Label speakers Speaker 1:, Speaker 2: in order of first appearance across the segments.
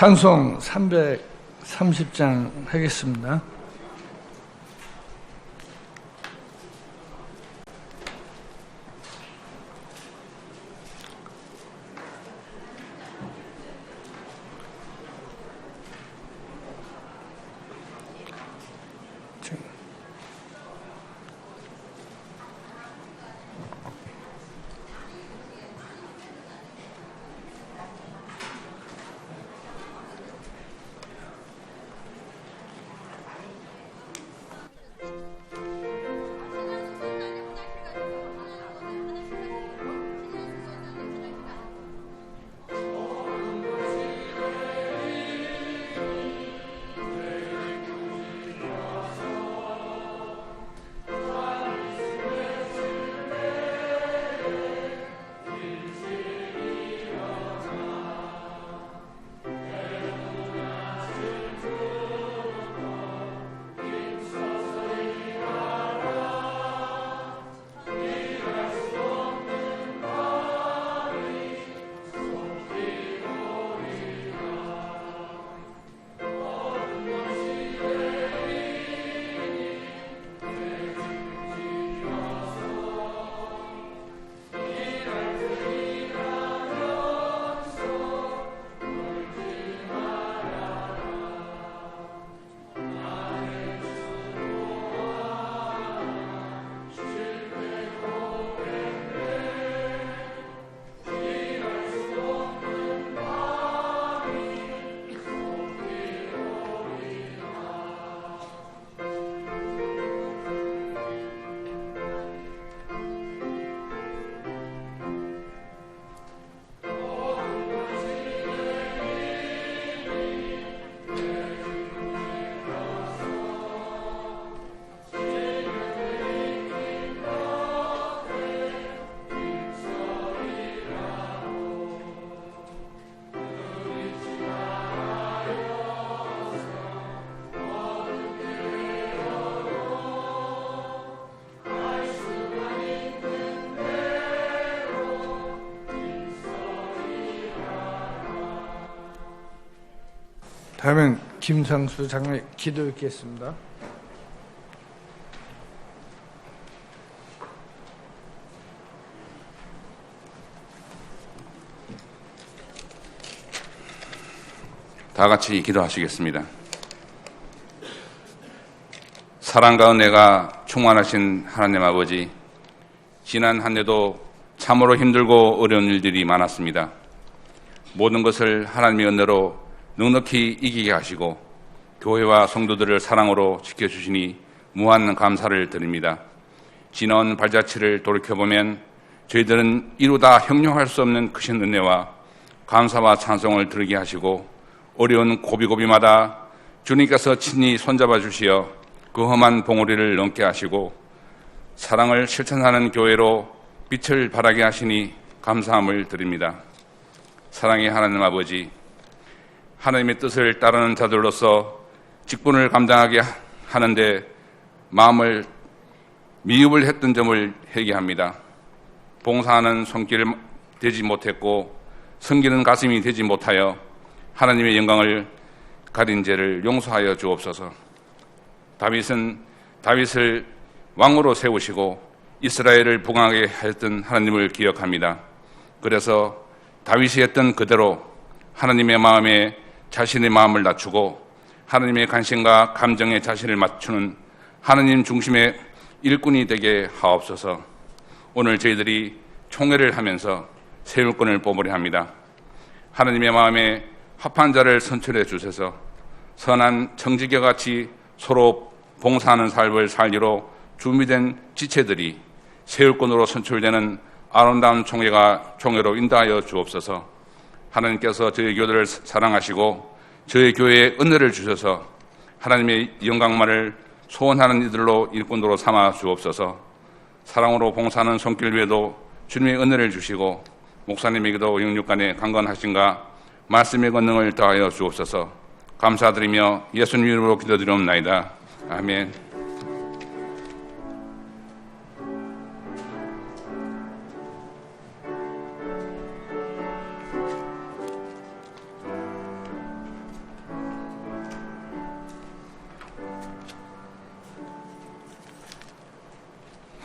Speaker 1: 찬송 330장 하겠습니다. 다음엔 김상수 장로의 기도 읽겠습니다.
Speaker 2: 다 같이 기도하시겠습니다. 사랑과 은혜가 충만하신 하나님 아버지, 지난 한 해도 참으로 힘들고 어려운 일들이 많았습니다. 모든 것을 하나님의 은혜로 넉넉히 이기게 하시고 교회와 성도들을 사랑으로 지켜주시니 무한 감사를 드립니다. 지나온 발자취를 돌이켜보면 저희들은 이루다 형용할 수 없는 크신 은혜와 감사와 찬송을 드리게 하시고 어려운 고비고비마다 주님께서 친히 손잡아 주시어 그 험한 봉우리를 넘게 하시고 사랑을 실천하는 교회로 빛을 발하게 하시니 감사함을 드립니다. 사랑의 하나님 아버지, 하나님의 뜻을 따르는 자들로서 직분을 감당하게 하는데 마음을 미흡을 했던 점을 회개합니다. 봉사하는 손길을 되지 못했고 섬기는 가슴이 되지 못하여 하나님의 영광을 가린 죄를 용서하여 주옵소서. 다윗은 다윗을 왕으로 세우시고 이스라엘을 부강하게 하였던 하나님을 기억합니다. 그래서 다윗이 했던 그대로 하나님의 마음에 자신의 마음을 낮추고 하나님의 관심과 감정에 자신을 맞추는 하나님 중심의 일꾼이 되게 하옵소서. 오늘 저희들이 총회를 하면서 새 일꾼을 뽑으려 합니다. 하나님의 마음에 합한 자를 선출해 주셔서 선한 청지기와 같이 서로 봉사하는 삶을 살기로 준비된 지체들이 새 일꾼으로 선출되는 아름다운 총회로 인도하여 주옵소서. 하나님께서 저희 교회를 사랑하시고 저희 교회에 은혜를 주셔서 하나님의 영광만을 소원하는 이들로 일꾼으로 삼아 주옵소서. 사랑으로 봉사하는 손길 위에도 주님의 은혜를 주시고 목사님에게도 영육간의 강건하심과 말씀의 권능을 더하여 주옵소서. 감사드리며 예수님 이름으로 기도드리옵나이다. 아멘.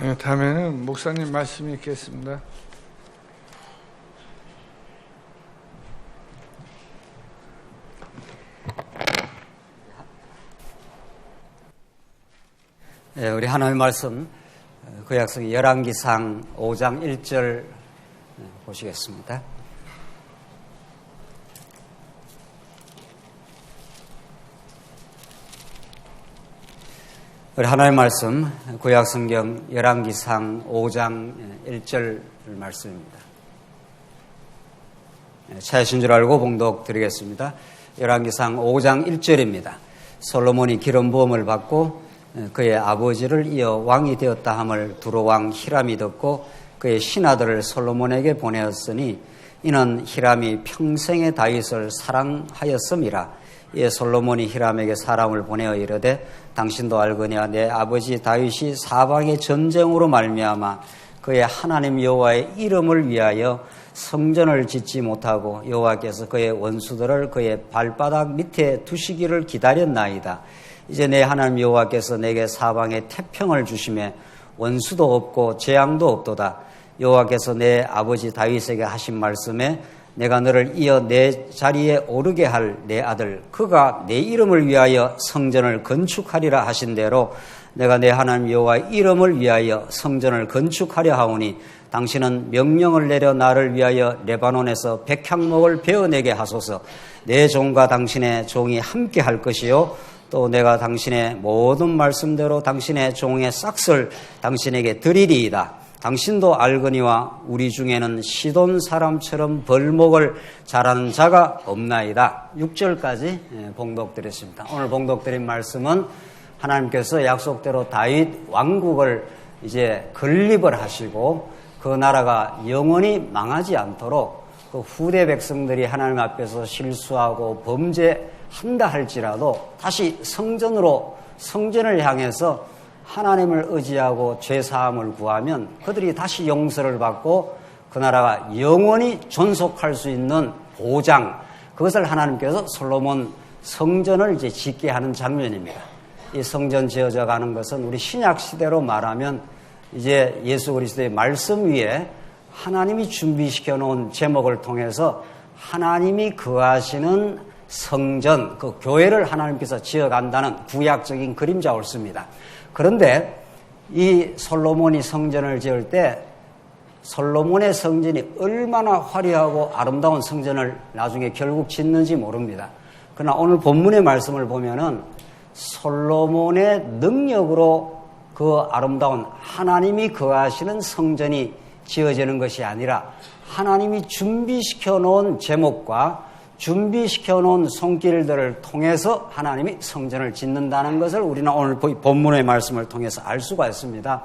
Speaker 1: 네, 다음에는 목사님 말씀이 있겠습니다.
Speaker 3: 네, 우리 하나님의 말씀 구약성 열왕기상 5장 1절 보시겠습니다. 우리 하나님의 말씀 구약성경 열왕기상 5장 1절 말씀입니다. 찾으신 줄 알고 봉독 드리겠습니다. 열왕기상 5장 1절입니다. 솔로몬이 기름 부음을 받고 그의 아버지를 이어 왕이 되었다 함을 두로왕 히람이 듣고 그의 신하들을 솔로몬에게 보내었으니 이는 히람이 평생에 다윗을 사랑하였음이라. 이에 솔로몬이 히람에게 사람을 보내어 이르되 당신도 알거니와 내 아버지 다윗이 사방의 전쟁으로 말미암아 그의 하나님 여호와의 이름을 위하여 성전을 짓지 못하고 여호와께서 그의 원수들을 그의 발바닥 밑에 두시기를 기다렸나이다. 이제 내 하나님 여호와께서 내게 사방에 태평을 주시매 원수도 없고 재앙도 없도다. 여호와께서 내 아버지 다윗에게 하신 말씀에 내가 너를 이어 내 자리에 오르게 할 내 아들 그가 내 이름을 위하여 성전을 건축하리라 하신 대로 내가 내 하나님 여호와의 이름을 위하여 성전을 건축하려 하오니 당신은 명령을 내려 나를 위하여 레바논에서 백향목을 베어내게 하소서. 내 종과 당신의 종이 함께 할 것이요 또 내가 당신의 모든 말씀대로 당신의 종의 싹을 당신에게 드리리이다. 당신도 알거니와 우리 중에는 시돈 사람처럼 벌목을 잘하는 자가 없나이다. 6절까지 봉독드렸습니다. 오늘 봉독드린 말씀은 하나님께서 약속대로 다윗 왕국을 이제 건립을 하시고 그 나라가 영원히 망하지 않도록 그 후대 백성들이 하나님 앞에서 실수하고 범죄한다 할지라도 다시 성전을 향해서 하나님을 의지하고 죄사함을 구하면 그들이 다시 용서를 받고 그 나라가 영원히 존속할 수 있는 보장, 그것을 하나님께서 솔로몬 성전을 이제 짓게 하는 장면입니다. 이 성전 지어져 가는 것은 우리 신약 시대로 말하면 이제 예수 그리스도의 말씀 위에 하나님이 준비시켜 놓은 제목을 통해서 하나님이 거하시는 성전, 그 교회를 하나님께서 지어간다는 구약적인 그림자 옳습니다. 그런데 이 솔로몬이 성전을 지을 때 솔로몬의 성전이 얼마나 화려하고 아름다운 성전을 나중에 결국 짓는지 모릅니다. 그러나 오늘 본문의 말씀을 보면은 솔로몬의 능력으로 그 아름다운 하나님이 거하시는 성전이 지어지는 것이 아니라 하나님이 준비시켜 놓은 제목과 준비시켜 놓은 손길들을 통해서 하나님이 성전을 짓는다는 것을 우리는 오늘 본문의 말씀을 통해서 알 수가 있습니다.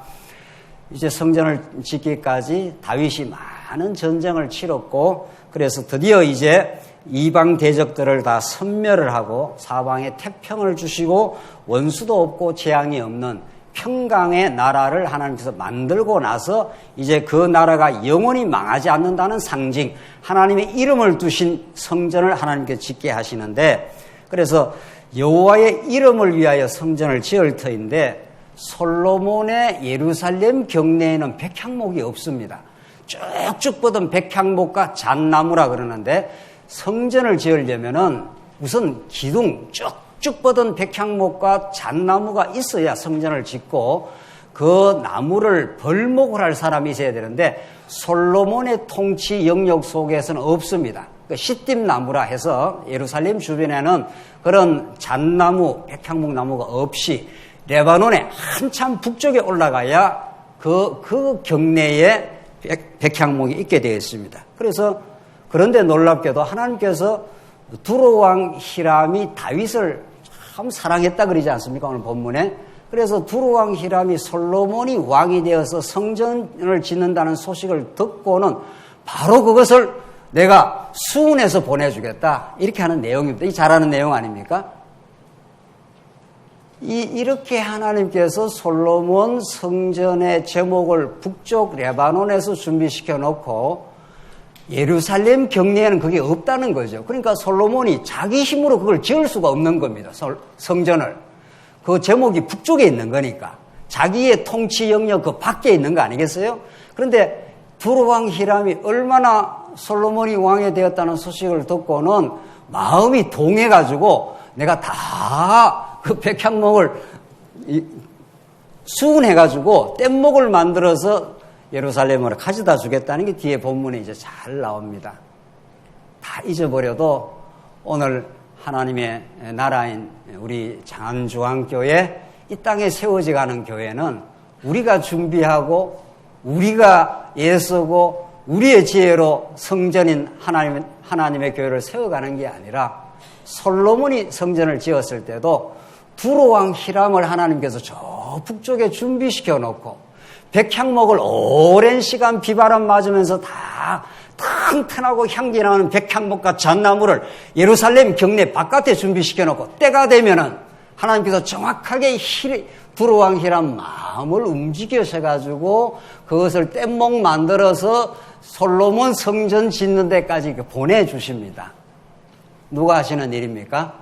Speaker 3: 이제 성전을 짓기까지 다윗이 많은 전쟁을 치렀고 그래서 드디어 이제 이방 대적들을 다 섬멸을 하고 사방에 태평을 주시고 원수도 없고 재앙이 없는 평강의 나라를 하나님께서 만들고 나서 이제 그 나라가 영원히 망하지 않는다는 상징, 하나님의 이름을 두신 성전을 하나님께 짓게 하시는데, 그래서 여호와의 이름을 위하여 성전을 지을 터인데 솔로몬의 예루살렘 경내에는 백향목이 없습니다. 쭉쭉 뻗은 백향목과 잣나무라 그러는데 성전을 지으려면은 우선 기둥 쭉 뻗은 백향목과 잣나무가 있어야 성전을 짓고 그 나무를 벌목을 할 사람이 있어야 되는데 솔로몬의 통치 영역 속에서는 없습니다. 시띠나무라 해서 예루살렘 주변에는 그런 잣나무, 백향목 나무가 없이 레바논의 한참 북쪽에 올라가야 그 경내에 백향목이 있게 되어 있습니다. 그래서 그런데 놀랍게도 하나님께서 두로왕 히람이 다윗을 참 사랑했다 그러지 않습니까? 오늘 본문에. 그래서 두로왕 히람이 솔로몬이 왕이 되어서 성전을 짓는다는 소식을 듣고는 바로 그것을 내가 수운해서 보내주겠다. 이렇게 하는 내용입니다. 이 잘하는 내용 아닙니까? 이렇게 하나님께서 솔로몬 성전의 제목을 북쪽 레바논에서 준비시켜 놓고 예루살렘 경내에는 그게 없다는 거죠. 그러니까 솔로몬이 자기 힘으로 그걸 지을 수가 없는 겁니다. 성전을. 그 제목이 북쪽에 있는 거니까. 자기의 통치 영역 그 밖에 있는 거 아니겠어요? 그런데 두로왕 히람이 얼마나 솔로몬이 왕이 되었다는 소식을 듣고는 마음이 동해가지고 내가 다 그 백향목을 수운해가지고 뗏목을 만들어서 예루살렘으로 가져다 주겠다는 게 뒤에 본문에 이제 잘 나옵니다. 다 잊어버려도 오늘 하나님의 나라인 우리 장안주왕교회 이 땅에 세워져가는 교회는 우리가 준비하고 우리가 애쓰고 우리의 지혜로 성전인 하나님의 교회를 세워가는 게 아니라 솔로몬이 성전을 지었을 때도 두로왕 히람을 하나님께서 저 북쪽에 준비시켜 놓고 백향목을 오랜 시간 비바람 맞으면서 다 튼튼하고 향기 나는 백향목과 잣나무를 예루살렘 경내 바깥에 준비시켜 놓고 때가 되면은 하나님께서 정확하게 두로왕 히람 마음을 움직여셔가지고 그것을 뗏목 만들어서 솔로몬 성전 짓는 데까지 보내주십니다. 누가 하시는 일입니까?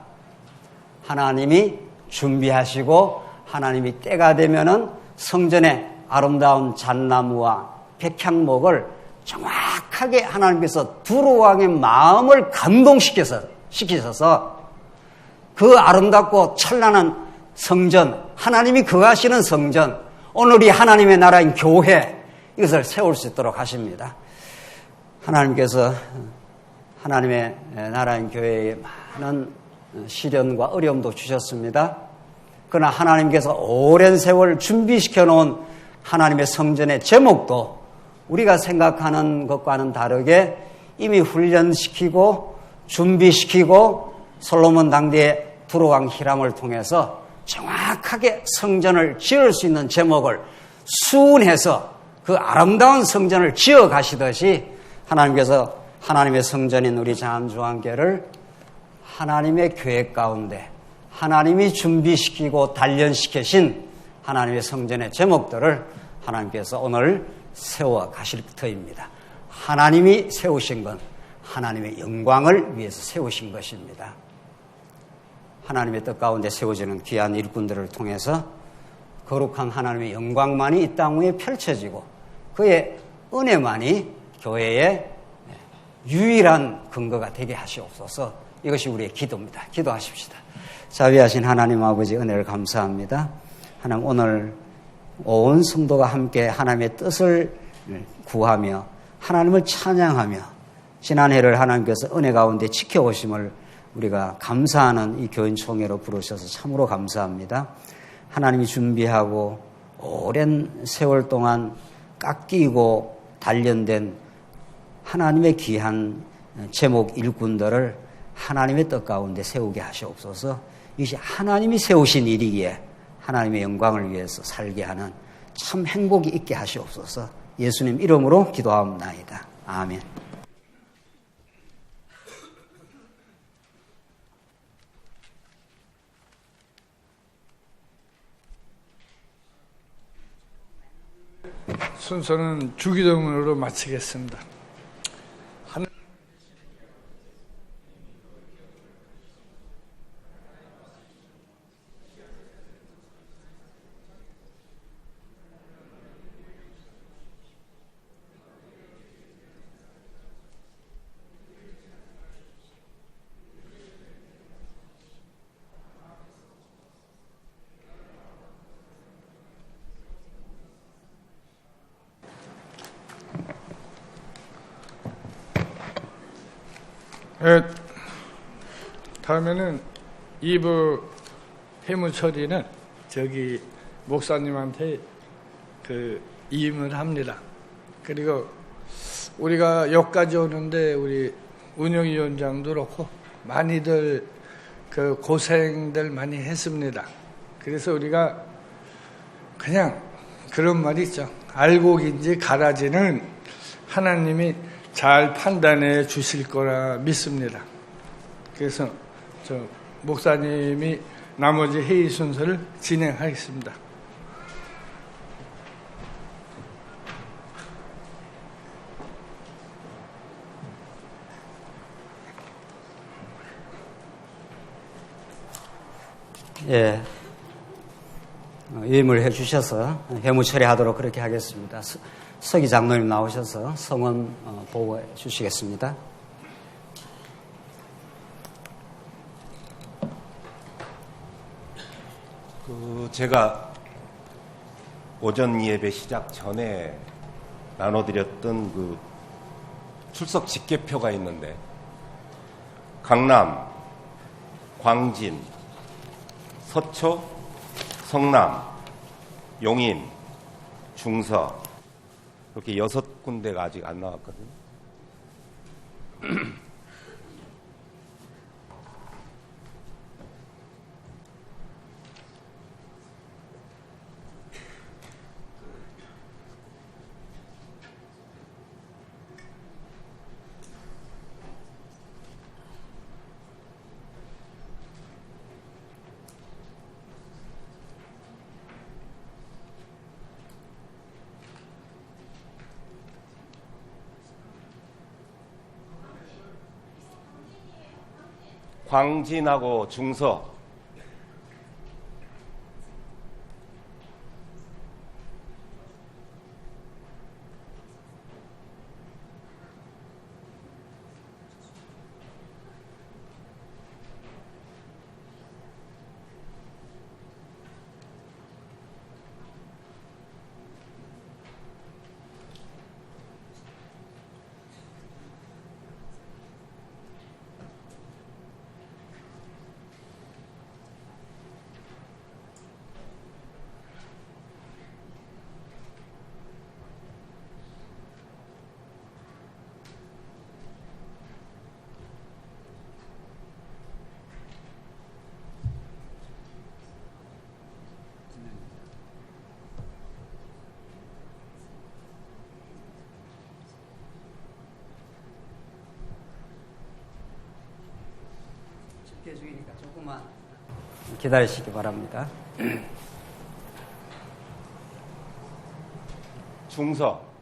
Speaker 3: 하나님이 준비하시고 하나님이 때가 되면은 성전에 아름다운 잣나무와 백향목을 정확하게 하나님께서 두로왕의 마음을 감동시키셔서 그 아름답고 찬란한 성전, 하나님이 거하시는 성전, 오늘이 하나님의 나라인 교회, 이것을 세울 수 있도록 하십니다. 하나님께서 하나님의 나라인 교회에 많은 시련과 어려움도 주셨습니다. 그러나 하나님께서 오랜 세월 준비시켜 놓은 하나님의 성전의 제목도 우리가 생각하는 것과는 다르게 이미 훈련시키고 준비시키고 솔로몬 당대의 두로왕 히람을 통해서 정확하게 성전을 지을 수 있는 제목을 수운해서 그 아름다운 성전을 지어 가시듯이 하나님께서 하나님의 성전인 우리 장안주왕교회를 하나님의 계획 가운데 하나님이 준비시키고 단련시키신 하나님의 성전의 제목들을 하나님께서 오늘 세워 가실 터입니다. 하나님이 세우신 건 하나님의 영광을 위해서 세우신 것입니다. 하나님의 뜻 가운데 세워지는 귀한 일꾼들을 통해서 거룩한 하나님의 영광만이 이 땅 위에 펼쳐지고 그의 은혜만이 교회의 유일한 근거가 되게 하시옵소서. 이것이 우리의 기도입니다. 기도하십시다. 자비하신 하나님 아버지 은혜를 감사합니다. 하나님 오늘 온 성도가 함께 하나님의 뜻을 구하며 하나님을 찬양하며 지난해를 하나님께서 은혜 가운데 지켜오심을 우리가 감사하는 이 교인총회로 부르셔서 참으로 감사합니다. 하나님이 준비하고 오랜 세월 동안 깎이고 단련된 하나님의 귀한 제목 일꾼들을 하나님의 뜻 가운데 세우게 하시옵소서. 이것이 하나님이 세우신 일이기에 하나님의 영광을 위해서 살게 하는 참 행복이 있게 하시옵소서. 예수님 이름으로 기도하옵나이다. 아멘.
Speaker 1: 순서는 주기도문으로 마치겠습니다. 다음에는 2부 회무 처리는 저기 목사님한테 이임을 합니다. 그리고 우리가 여기까지 오는데 우리 운영위원장도 그렇고 많이들 고생들 많이 했습니다. 그래서 우리가 그냥 그런 말이 있죠. 알곡인지 가라지는 하나님이 잘 판단해 주실 거라 믿습니다. 그래서 목사님이 나머지 회의 순서를 진행하겠습니다.
Speaker 3: 예, 위임을 해주셔서 회무 처리하도록 그렇게 하겠습니다. 서기 장로님 나오셔서 성원 보고해 주시겠습니다.
Speaker 4: 제가 오전 예배 시작 전에 나눠드렸던 그 출석 직계표가 있는데 강남, 광진, 서초, 성남, 용인, 중서 이렇게 6군데가 아직 안 나왔거든요. 광진하고 중서,
Speaker 3: 집계 중이니까 조금만 기다리시기 바랍니다.
Speaker 4: 중서.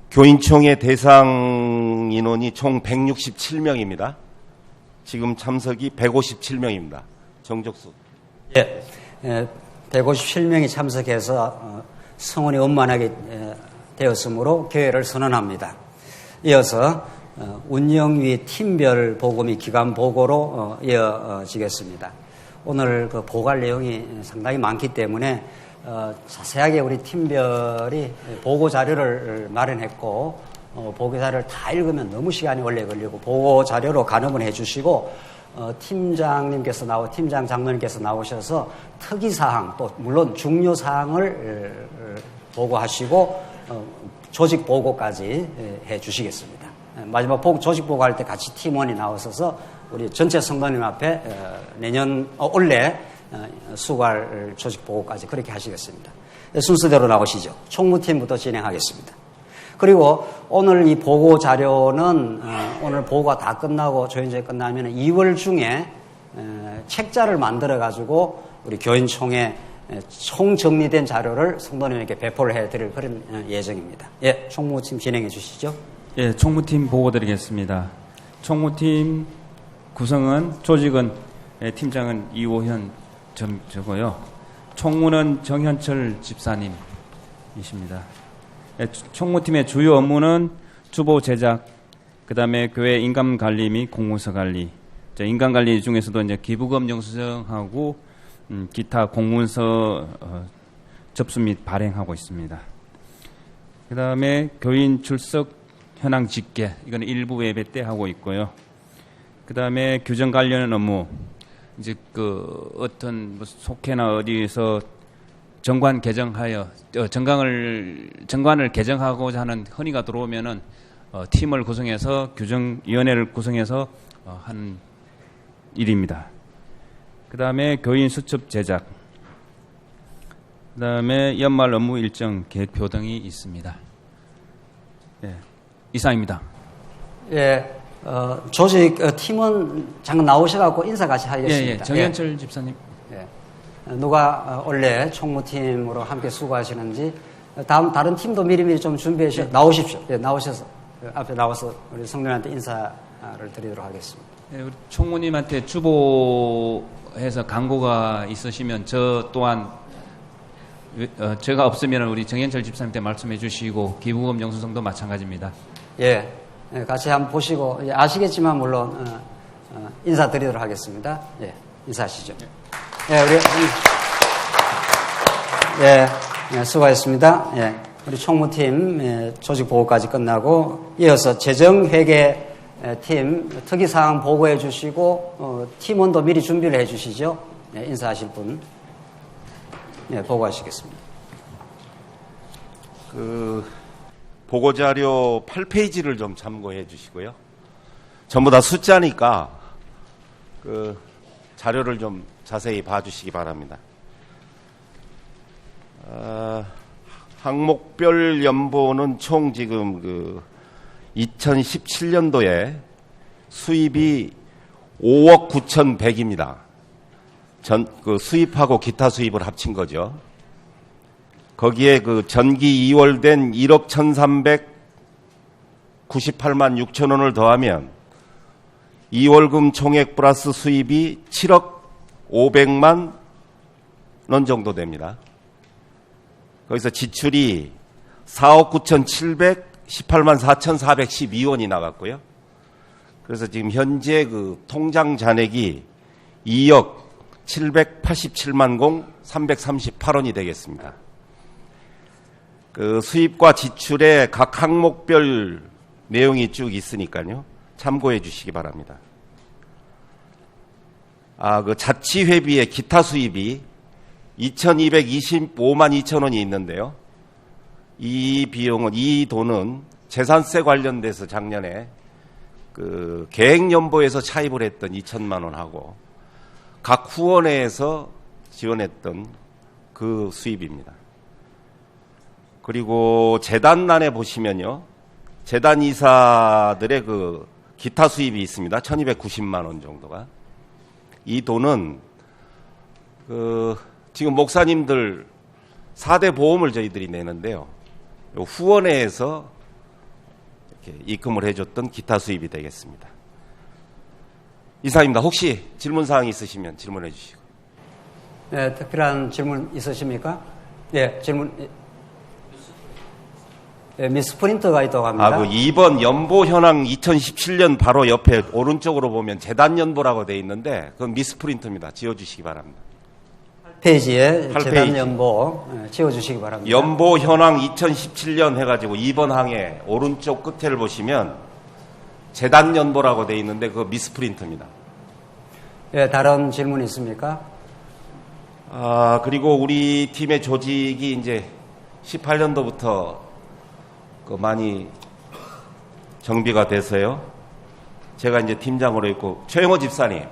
Speaker 4: 교인총회 대상 인원이 총 167명입니다. 지금 참석이 157명입니다. 정적수.
Speaker 3: 예, 157명이 참석해서 성원이 원만하게 되었으므로 교회를 선언합니다. 이어서 운영위 팀별 보고 및 기관 보고로 이어지겠습니다. 오늘 그 보고할 내용이 상당히 많기 때문에 자세하게 우리 팀별이 보고 자료를 마련했고 보고 자료를 다 읽으면 너무 시간이 오래 걸리고 보고 자료로 가늠을 해주시고 팀장님께서 팀장 장로님께서 나오셔서 특이사항 또 물론 중요사항을 보고하시고 조직 보고까지 해주시겠습니다. 마지막 조직 보고할 때 같이 팀원이 나오셔서 우리 전체 성도님 앞에 올해 수고할 조직 보고까지 그렇게 하시겠습니다. 순서대로 나오시죠. 총무팀부터 진행하겠습니다. 그리고 오늘 이 보고 자료는 오늘 보고가 다 끝나고 조연전이 끝나면 2월 중에 책자를 만들어 가지고 우리 교인총회 총 정리된 자료를 성도님에게 배포를 해드릴 그런 예정입니다. 예, 총무팀 진행해 주시죠.
Speaker 5: 예, 총무팀 보고 드리겠습니다. 총무팀 구성은 조직은 팀장은 이호현 저고요. 총무는 정현철 집사님이십니다. 총무팀의 주요 업무는 주보 제작, 그 다음에 교회 인감관리 및 공문서 관리. 인감관리 중에서도 이제 기부금 영수증하고 기타 공문서 접수 및 발행하고 있습니다. 그 다음에 교인 출석 현황 집계, 이거는 일부 예배 때 하고 있고요. 그 다음에 규정 관련 업무, 이제 그 어떤 속회나 어디에서 정관 개정하여 정관을 개정하고자 하는 건의가 들어오면은 팀을 구성해서 규정위원회를 구성해서 하는 일입니다. 그 다음에 교인 수첩 제작, 그 다음에 연말 업무 일정 계획표 등이 있습니다. 예, 이상입니다.
Speaker 3: 예, 조직 팀원 잠깐 나오셔갖고 인사 같이 하겠습니다.
Speaker 5: 예, 정현철 집사님.
Speaker 3: 예. 누가 원래 총무팀으로 함께 수고하시는지 다른 팀도 미리미리 좀 준비해 주셔. 나오십시오. 예, 나오셔서 앞에 나와서 우리 성년한테 인사를 드리도록 하겠습니다.
Speaker 5: 네, 우리 총무님한테 주보해서 광고가 있으시면 저 또한 제가 없으면 우리 정현철 집사님한테 말씀해 주시고 기부금 영수증도 마찬가지입니다.
Speaker 3: 예, 같이 한번 보시고 아시겠지만 물론 인사드리도록 하겠습니다. 예, 인사하시죠. 예, 우리 수고하셨습니다. 예, 우리 총무팀 조직 보고까지 끝나고 이어서 재정회계 팀 특이사항 보고해 주시고 팀원도 미리 준비를 해 주시죠. 예, 인사하실 분 보고하시겠습니다.
Speaker 4: 보고자료 8페이지를 좀 참고해 주시고요. 전부 다 숫자니까 자료를 좀 자세히 봐주시기 바랍니다. 항목별 연보는 총 지금 2017년도에 수입이 5억 9,100입니다. 수입하고 기타 수입을 합친 거죠. 거기에 전기 2월 된 1억 1,398만 6천 원을 더하면 2월금 총액 플러스 수입이 7억 500만 원 정도 됩니다. 거기서 지출이 4억 9,718만 4,412원이 나갔고요. 그래서 지금 현재 통장 잔액이 2억 787만 338원이 되겠습니다. 수입과 지출의 각 항목별 내용이 쭉 있으니까요. 참고해 주시기 바랍니다. 자치회비의 기타 수입이 2,225만 2천 원이 있는데요. 이 돈은 재산세 관련돼서 작년에 계획연보에서 차입을 했던 2천만 원하고 각 후원회에서 지원했던 그 수입입니다. 그리고 재단란에 보시면요. 재단 이사들의 기타 수입이 있습니다. 1,290만 원 정도가. 이 돈은 지금 목사님들 4대 보험을 저희들이 내는데요. 후원회에서 이렇게 입금을 해줬던 기타 수입이 되겠습니다. 이상입니다. 혹시 질문사항이 있으시면 질문해 주시고.
Speaker 3: 네, 특별한 질문 있으십니까? 예, 질문. 예, 미스프린트가 있다고 합니다.
Speaker 4: 2번 연보 현황 2017년 바로 옆에 오른쪽으로 보면 재단 연보라고 되어 있는데 그건 미스프린트입니다. 지워주시기 바랍니다.
Speaker 3: 페이지에
Speaker 4: 8페이지.
Speaker 3: 재단 연보 지워주시기 바랍니다.
Speaker 4: 연보 현황 2017년 해가지고 2번 항에 오른쪽 끝에를 보시면 재단 연보라고 되어 있는데 그거 미스프린트입니다.
Speaker 3: 예, 다른 질문 있습니까?
Speaker 4: 그리고 우리 팀의 조직이 이제 18년도부터 많이 정비가 돼서요. 제가 이제 팀장으로 있고 최영호 집사님.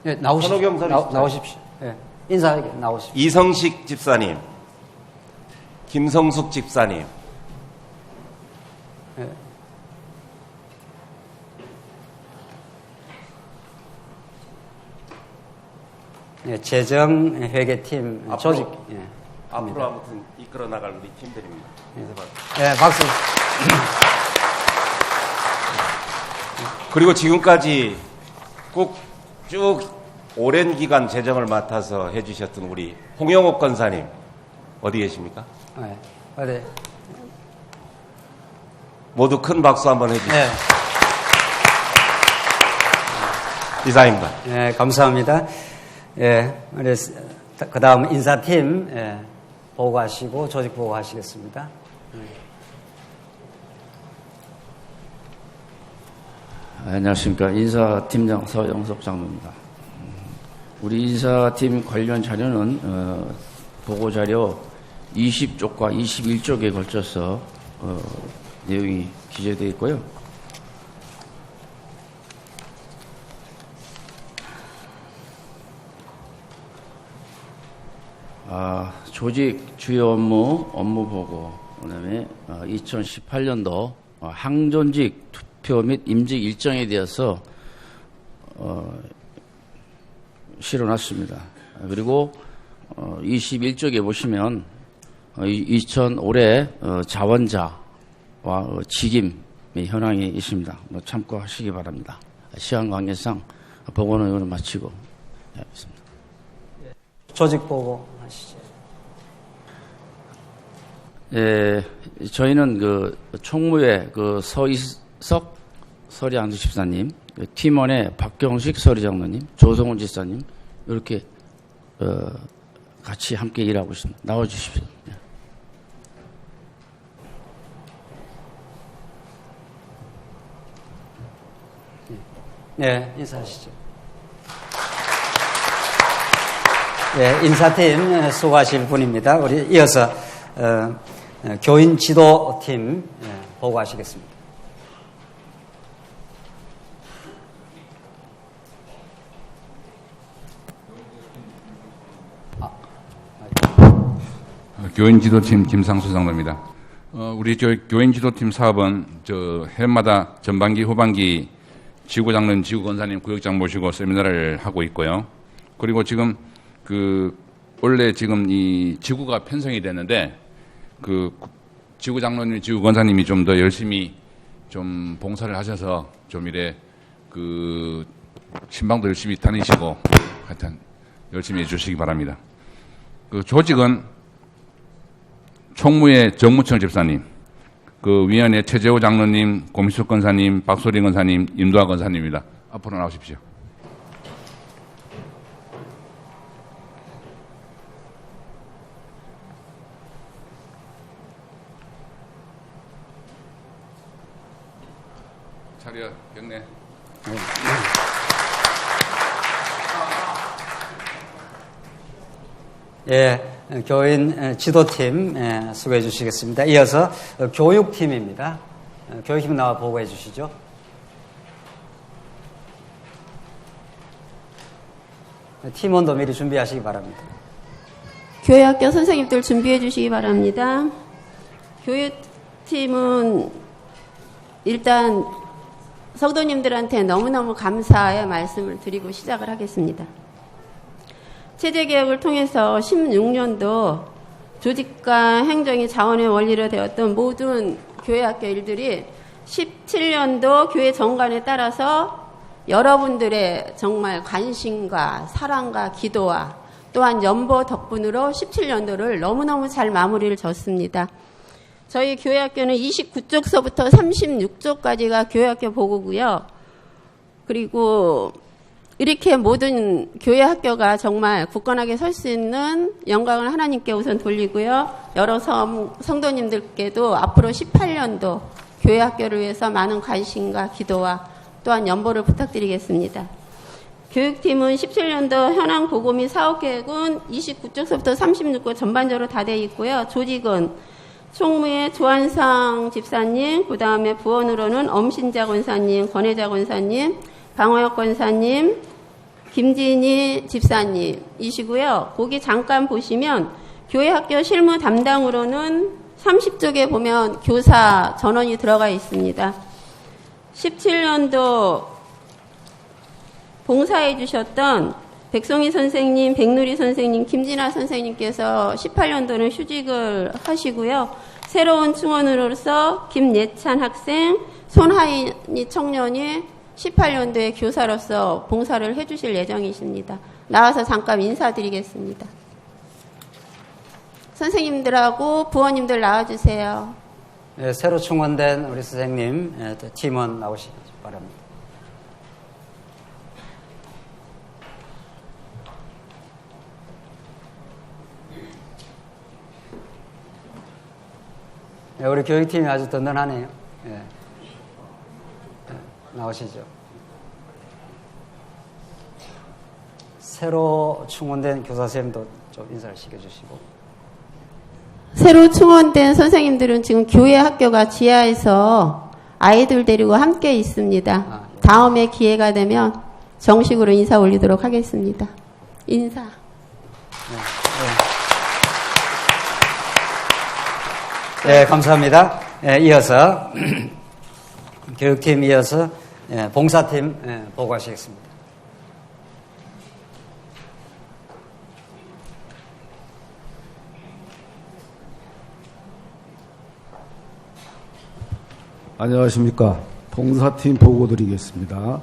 Speaker 3: 예, 나오십시오. 나오십시오. 예, 인사하게 나오십시오.
Speaker 4: 이성식 집사님. 김성숙 집사님.
Speaker 3: 예. 예, 재정회계팀
Speaker 4: 앞으로.
Speaker 3: 조직. 예.
Speaker 4: 앞으로 아무튼 이끌어 나갈 우리 팀들입니다.
Speaker 3: 예, 박수.
Speaker 4: 그리고 지금까지 꼭 쭉 오랜 기간 재정을 맡아서 해주셨던 우리 홍영옥 권사님 어디 계십니까?
Speaker 3: 예, 어디?
Speaker 4: 모두 큰 박수 한번 해주시죠.
Speaker 3: 예.
Speaker 4: 이상입니다.
Speaker 3: 예, 감사합니다. 예, 그 다음 인사팀, 보고하시고, 조직 보고하시겠습니다.
Speaker 6: 안녕하십니까. 인사팀장 서영석 장로입니다. 우리 인사팀 관련 자료는, 보고자료 20쪽과 21쪽에 걸쳐서, 내용이 기재되어 있고요. 조직 주요 업무 보고, 그 다음에 2018년도 항존직 투표 및 임직 일정에 대해서 실어놨습니다. 그리고 21쪽에 보시면 올해 자원자와 직임 현황이 있습니다. 참고하시기 바랍니다. 시간 관계상 보고는 이걸 마치고 하겠습니다.
Speaker 3: 조직 보고 하시죠.
Speaker 6: 예, 저희는 그 총무회 그 서이석 서리안수 집사님, 팀원의 박경식 서리장로님, 조성훈 지사님 이렇게 같이 함께 일하고 있습니다. 나와주십시오.
Speaker 3: 네, 인사하시죠. 네, 인사팀 수고하실 분입니다. 우리 이어서 교인 지도팀 보고하시겠습니다.
Speaker 2: 교인 지도팀 김상수 장로입니다. 우리 교인 지도팀 사업은 해마다 전반기, 후반기 지구장로님, 지구건사님, 구역장 모시고 세미나를 하고 있고요. 그리고 지금 원래 지금 이 지구가 편성이 됐는데 지구장로님, 지구건사님이 좀 더 열심히 좀 봉사를 하셔서 좀 이래 신방도 열심히 다니시고 하여튼 열심히 해주시기 바랍니다. 조직은 총무회 정무청 집사님, 위원회 최재호 장로님, 고미숙 건사님, 박소리 건사님, 임도아 건사님입니다. 앞으로 나오십시오. 차려 경례.
Speaker 3: 예, 교인 지도팀 수고해 주시겠습니다. 이어서 교육팀입니다. 교육팀 나와 보고해 주시죠. 팀원도 미리 준비하시기 바랍니다.
Speaker 7: 교회학교 선생님들 준비해 주시기 바랍니다. 교육팀은 일단 성도님들한테 너무너무 감사의 말씀을 드리고 시작을 하겠습니다. 체제개혁을 통해서 16년도 조직과 행정이 자원의 원리로 되었던 모든 교회학교 일들이 17년도 교회 정관에 따라서 여러분들의 정말 관심과 사랑과 기도와 또한 연보 덕분으로 17년도를 너무너무 잘 마무리를 졌습니다. 저희 교회학교는 29쪽서부터 36쪽까지가 교회학교 보고고요. 그리고 이렇게 모든 교회학교가 정말 굳건하게 설 수 있는 영광을 하나님께 우선 돌리고요. 여러 성도님들께도 앞으로 18년도 교회학교를 위해서 많은 관심과 기도와 또한 연보를 부탁드리겠습니다. 교육팀은 17년도 현황 보고 및 사업계획은 29쪽서부터 36쪽 전반적으로 다 되어 있고요. 조직은 총무회 조한상 집사님, 그 다음에 부원으로는 엄신자 권사님, 권혜자 권사님, 방호혁 권사님, 김진희 집사님이시고요. 거기 잠깐 보시면 교회학교 실무 담당으로는 30쪽에 보면 교사 전원이 들어가 있습니다. 17년도 봉사해 주셨던 백송희 선생님, 백누리 선생님, 김진아 선생님께서 18년도는 휴직을 하시고요. 새로운 충원으로서 김예찬 학생, 손하인이 청년이 18년도에 교사로서 봉사를 해주실 예정이십니다. 나와서 잠깐 인사드리겠습니다. 선생님들하고 부원님들 나와주세요.
Speaker 3: 네, 새로 충원된 우리 선생님, 팀원 나오시기 바랍니다. 네, 우리 교육팀이 아주 든든하네요. 네. 나오시죠. 새로 충원된 교사선생님도 좀 인사를 시켜주시고.
Speaker 7: 새로 충원된 선생님들은 지금 교회 학교가 지하에서 아이들 데리고 함께 있습니다.
Speaker 3: 예.
Speaker 7: 다음에 기회가 되면 정식으로 인사 올리도록 하겠습니다. 인사.
Speaker 3: 네, 감사합니다. 네, 이어서 교육팀 이어서 봉사팀 보고하시겠습니다.
Speaker 8: 안녕하십니까. 봉사팀 보고 드리겠습니다.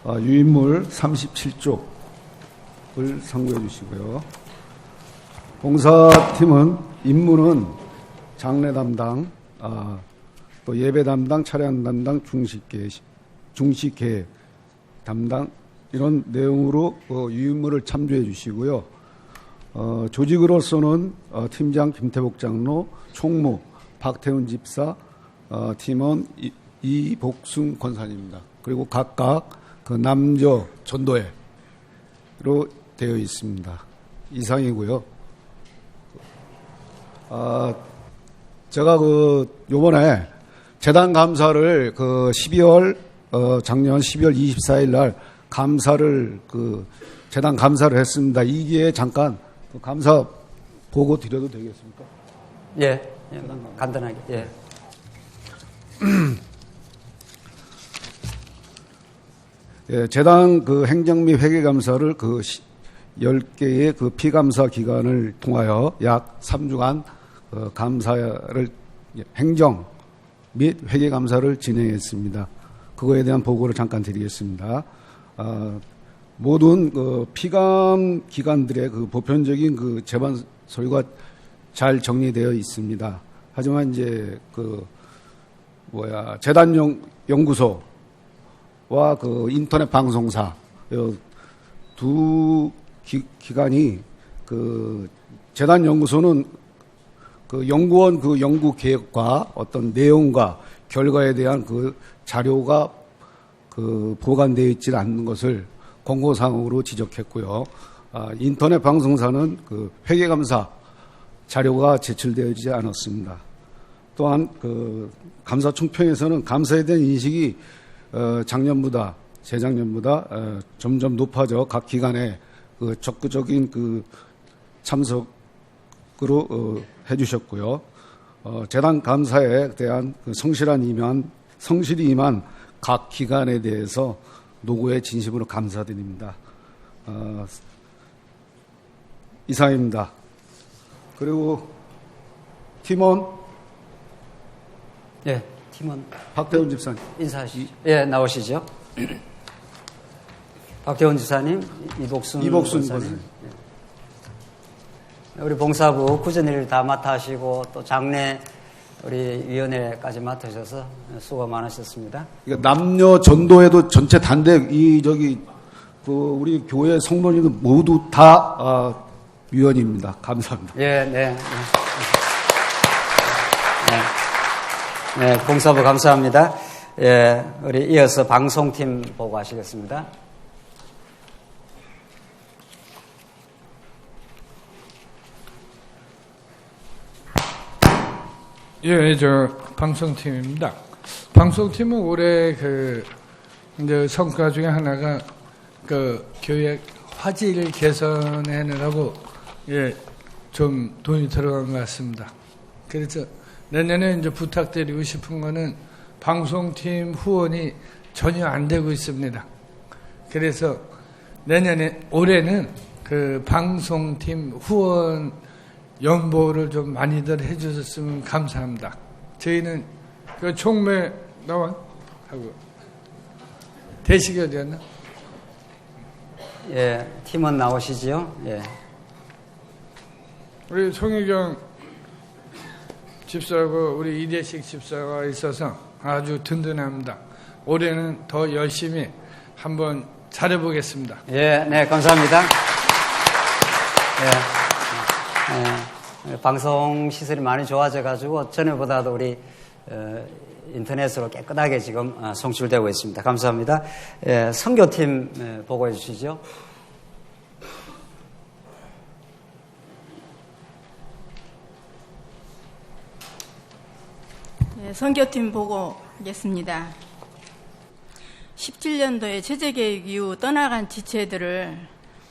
Speaker 8: 유인물 37쪽을 상고해 주시고요. 봉사팀은 임무는 장례 담당, 또 예배 담당, 차량 담당, 중식계 담당 이런 내용으로 유인물을 참조해 주시고요. 조직으로서는 팀장 김태복 장로, 총무 박태훈 집사, 팀원 이복순 권사님입니다. 그리고 각각 그 남녀 전도회로 되어 있습니다. 이상이고요. 제가 요번에 재단 감사를 작년 12월 24일 날 감사를 재단 감사를 했습니다. 이게 잠깐 감사 보고 드려도 되겠습니까?
Speaker 3: 예, 간단하게. 예.
Speaker 8: 예, 재단 행정 및 회계 감사를 10개의 피감사 기관을 통하여 약 3주간 감사를 행정 및 회계 감사를 진행했습니다. 그거에 대한 보고를 잠깐 드리겠습니다. 모든 피감 기관들의 보편적인 재반 서류가 잘 정리되어 있습니다. 하지만 이제 재단 연구소와 인터넷 방송사 두 기관이 재단 연구소는 연구원 연구 계획과 어떤 내용과 결과에 대한 자료가 보관되어 있지 않는 것을 권고사항으로 지적했고요. 인터넷 방송사는 회계감사 자료가 제출되지 않았습니다. 또한 감사 총평에서는 감사에 대한 인식이 작년보다 재작년보다 점점 높아져 각 기관의 적극적인 참석으로 해주셨고요. 재단 감사에 대한 성실히 임한 각 기관에 대해서 노고의 진심으로 감사드립니다. 이상입니다. 그리고 팀원
Speaker 3: 예, 팀원
Speaker 8: 박태훈 집사님
Speaker 3: 인사하시죠. 예, 나오시죠. 박태훈 집사님, 이복순 권사님. 예. 우리 봉사부 구전일을 다 맡아하시고 또 장례 우리 위원회까지 맡으셔서 수고 많으셨습니다.
Speaker 8: 남녀 전도회도 전체 단대 우리 교회 성도님들 모두 다 위원입니다. 감사합니다.
Speaker 3: 예, 네. 네, 봉사부 감사합니다. 예, 우리 이어서 방송팀 보고하시겠습니다.
Speaker 1: 예, 방송팀입니다. 방송팀은 올해 이제 성과 중에 하나가 교회 화질 개선하느라고 좀 돈이 들어간 것 같습니다. 그래서 내년에 이제 부탁드리고 싶은 거는 방송팀 후원이 전혀 안 되고 있습니다. 그래서 올해는 방송팀 후원 연보를 좀 많이들 해주셨으면 감사합니다. 저희는 총매 나와 하고 대식이 어디였나?
Speaker 3: 예, 팀원 나오시지요? 예.
Speaker 1: 우리 송유경 집사하고 우리 이대식 집사가 있어서 아주 든든합니다. 올해는 더 열심히 한번 잘해보겠습니다.
Speaker 3: 예, 네, 감사합니다. 예, 방송 시설이 많이 좋아져가지고 전에보다도 우리 인터넷으로 깨끗하게 지금 송출되고 있습니다. 감사합니다. 예, 선교팀 보고해 주시죠.
Speaker 9: 네, 선교팀 보고하겠습니다. 17년도에 제재개혁 이후 떠나간 지체들을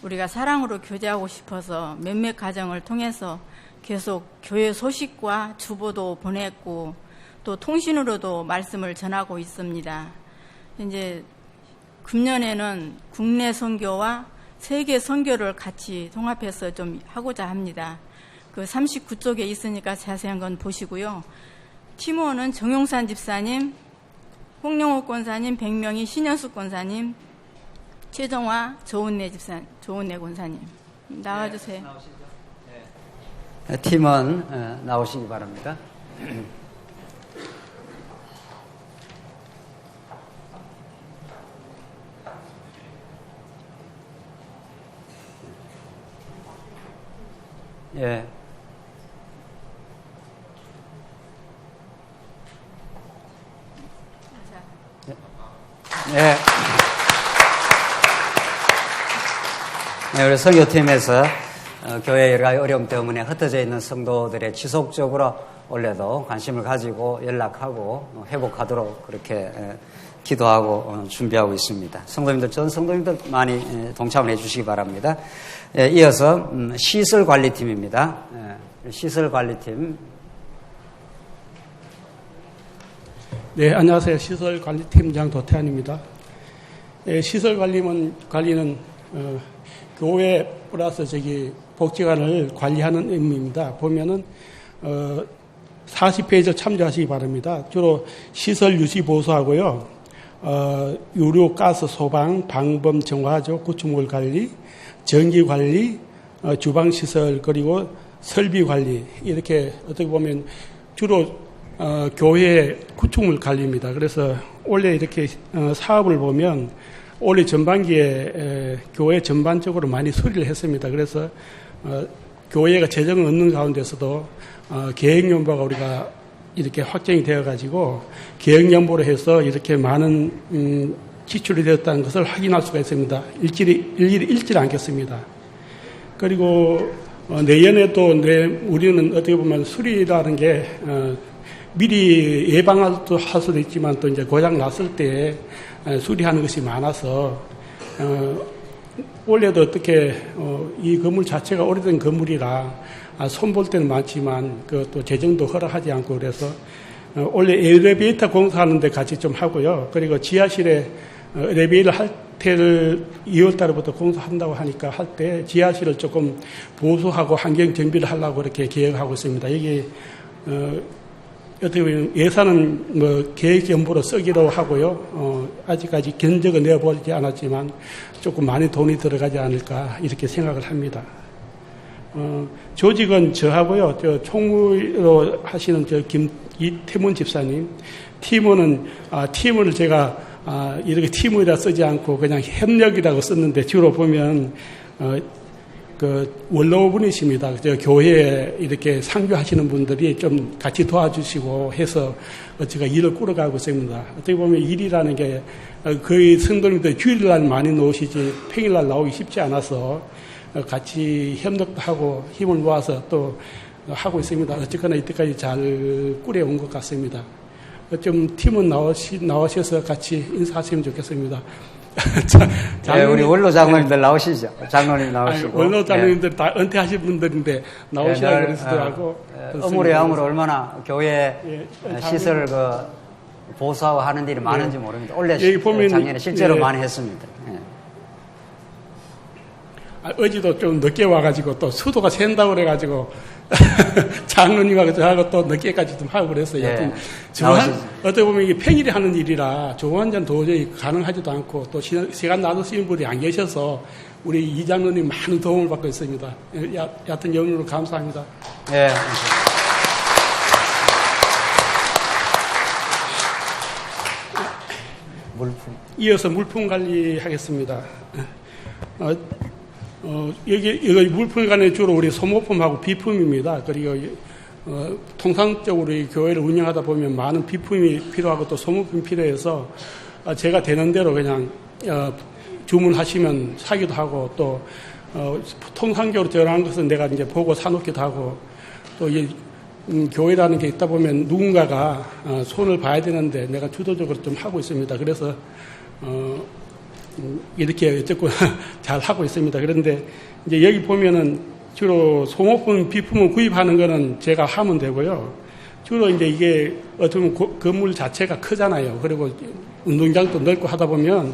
Speaker 9: 우리가 사랑으로 교제하고 싶어서 몇몇 가정을 통해서 계속 교회 소식과 주보도 보냈고 또 통신으로도 말씀을 전하고 있습니다. 이제 금년에는 국내 선교와 세계 선교를 같이 통합해서 좀 하고자 합니다. 39쪽에 있으니까 자세한 건 보시고요. 팀원은 정용산 집사님, 홍영옥 권사님, 백명희 신현숙 권사님, 최정화 조은내 권사님 나와주세요.
Speaker 3: 팀원 나오시기 바랍니다. 예. 네. 네, 우리 선교팀에서 교회 여러 가지 어려움 때문에 흩어져 있는 성도들의 지속적으로 원래도 관심을 가지고 연락하고 회복하도록 그렇게 기도하고 준비하고 있습니다. 성도님들, 전 성도님들 많이 동참을 해주시기 바랍니다. 이어서 시설관리팀입니다. 시설관리팀.
Speaker 10: 네, 안녕하세요. 시설관리팀장 도태환입니다. 시설관리는 교회 플러스 복지관을 관리하는 의미입니다. 보면은 40페이지를 참조하시기 바랍니다. 주로 시설 유지 보수하고요. 유료, 가스, 소방, 방범, 정화조, 구축물 관리, 전기 관리, 주방 시설, 그리고 설비 관리, 이렇게 어떻게 보면 주로 교회 구축물 관리입니다. 그래서 올해 이렇게 사업을 보면 올해 전반기에 교회 전반적으로 많이 수리를 했습니다. 그래서 교회가 재정을 얻는 가운데서도 계획연보가 우리가 이렇게 확정이 되어가지고 계획연보로 해서 이렇게 많은 지출이 되었다는 것을 확인할 수가 있습니다. 일일이 읽지 않겠습니다. 그리고 내년에도 우리는 어떻게 보면 수리라는 게 미리 예방할 수도 있지만 또 이제 고장 났을 때 수리하는 것이 많아서 원래도 어떻게 이 건물 자체가 오래된 건물이라 손볼 때는 많지만 또 재정도 허락하지 않고 그래서 원래 엘리베이터 공사하는데 같이 좀 하고요. 그리고 지하실에 엘리베이터 할 때를 2월 달부터 공사한다고 하니까 할 때 지하실을 조금 보수하고 환경 정비를 하려고 이렇게 계획하고 있습니다. 이게 어떻게 보면 예산은 계획 연보로 쓰기로 하고요. 아직까지 견적은 내어보지 않았지만 조금 많이 돈이 들어가지 않을까 이렇게 생각을 합니다. 조직은 저하고요. 총무로 하시는 이태문 집사님, 팀원은 팀을 제가 이렇게 팀이라 쓰지 않고 그냥 협력이라고 썼는데 주로 보면 원로분이십니다. 교회에 이렇게 상주하시는 분들이 좀 같이 도와주시고 해서 제가 일을 꾸려가고 있습니다. 어떻게 보면 일이라는 게 거의 성도님들 주일날 많이 나오시지 평일날 나오기 쉽지 않아서 같이 협력도 하고 힘을 모아서 또 하고 있습니다. 어쨌거나 이때까지 잘 꾸려온 것 같습니다. 좀 팀은 나오셔서 같이 인사하시면 좋겠습니다.
Speaker 3: 네, 우리 원로 장로님들 나오시죠. 장로님 나오시고.
Speaker 10: 원로 장로님들 다 은퇴하신 분들인데 나오시라고 그러시더라고.
Speaker 3: 어물의 양으로 얼마나 교회 시설 보수하고 하는 일이 많은지 모릅니다. 원래 작년에 실제로 많이 했습니다.
Speaker 10: 어제도 좀 늦게 와가지고 또 수도가 샌다고 그래가지고 장로님하고 저하고 또 늦게까지 좀 하고 그랬어요. 예. 어떻게 보면 이게 평일에 하는 일이라 조한전 도저히 가능하지도 않고 또 시간 나누시는 분이 안 계셔서 우리 이 장로님 많은 도움을 받고 있습니다. 여하튼 연으로 감사합니다.
Speaker 3: 예.
Speaker 10: 이어서 물품 관리하겠습니다. 여기 물품 관리 주로 우리 소모품하고 비품입니다. 그리고 통상적으로 이 교회를 운영하다 보면 많은 비품이 필요하고 또 소모품이 필요해서 제가 되는 대로 그냥 주문하시면 사기도 하고 또 통상적으로 저런 것은 내가 이제 보고 사놓기도 하고 또 교회라는 게 있다 보면 누군가가 손을 봐야 되는데 내가 주도적으로 좀 하고 있습니다. 그래서 이렇게 어쨌건 잘 하고 있습니다. 그런데 이제 여기 보면은 주로 소모품, 비품을 구입하는 거는 제가 하면 되고요. 주로 이제 이게 어떻게 보면 건물 자체가 크잖아요. 그리고 운동장도 넓고 하다 보면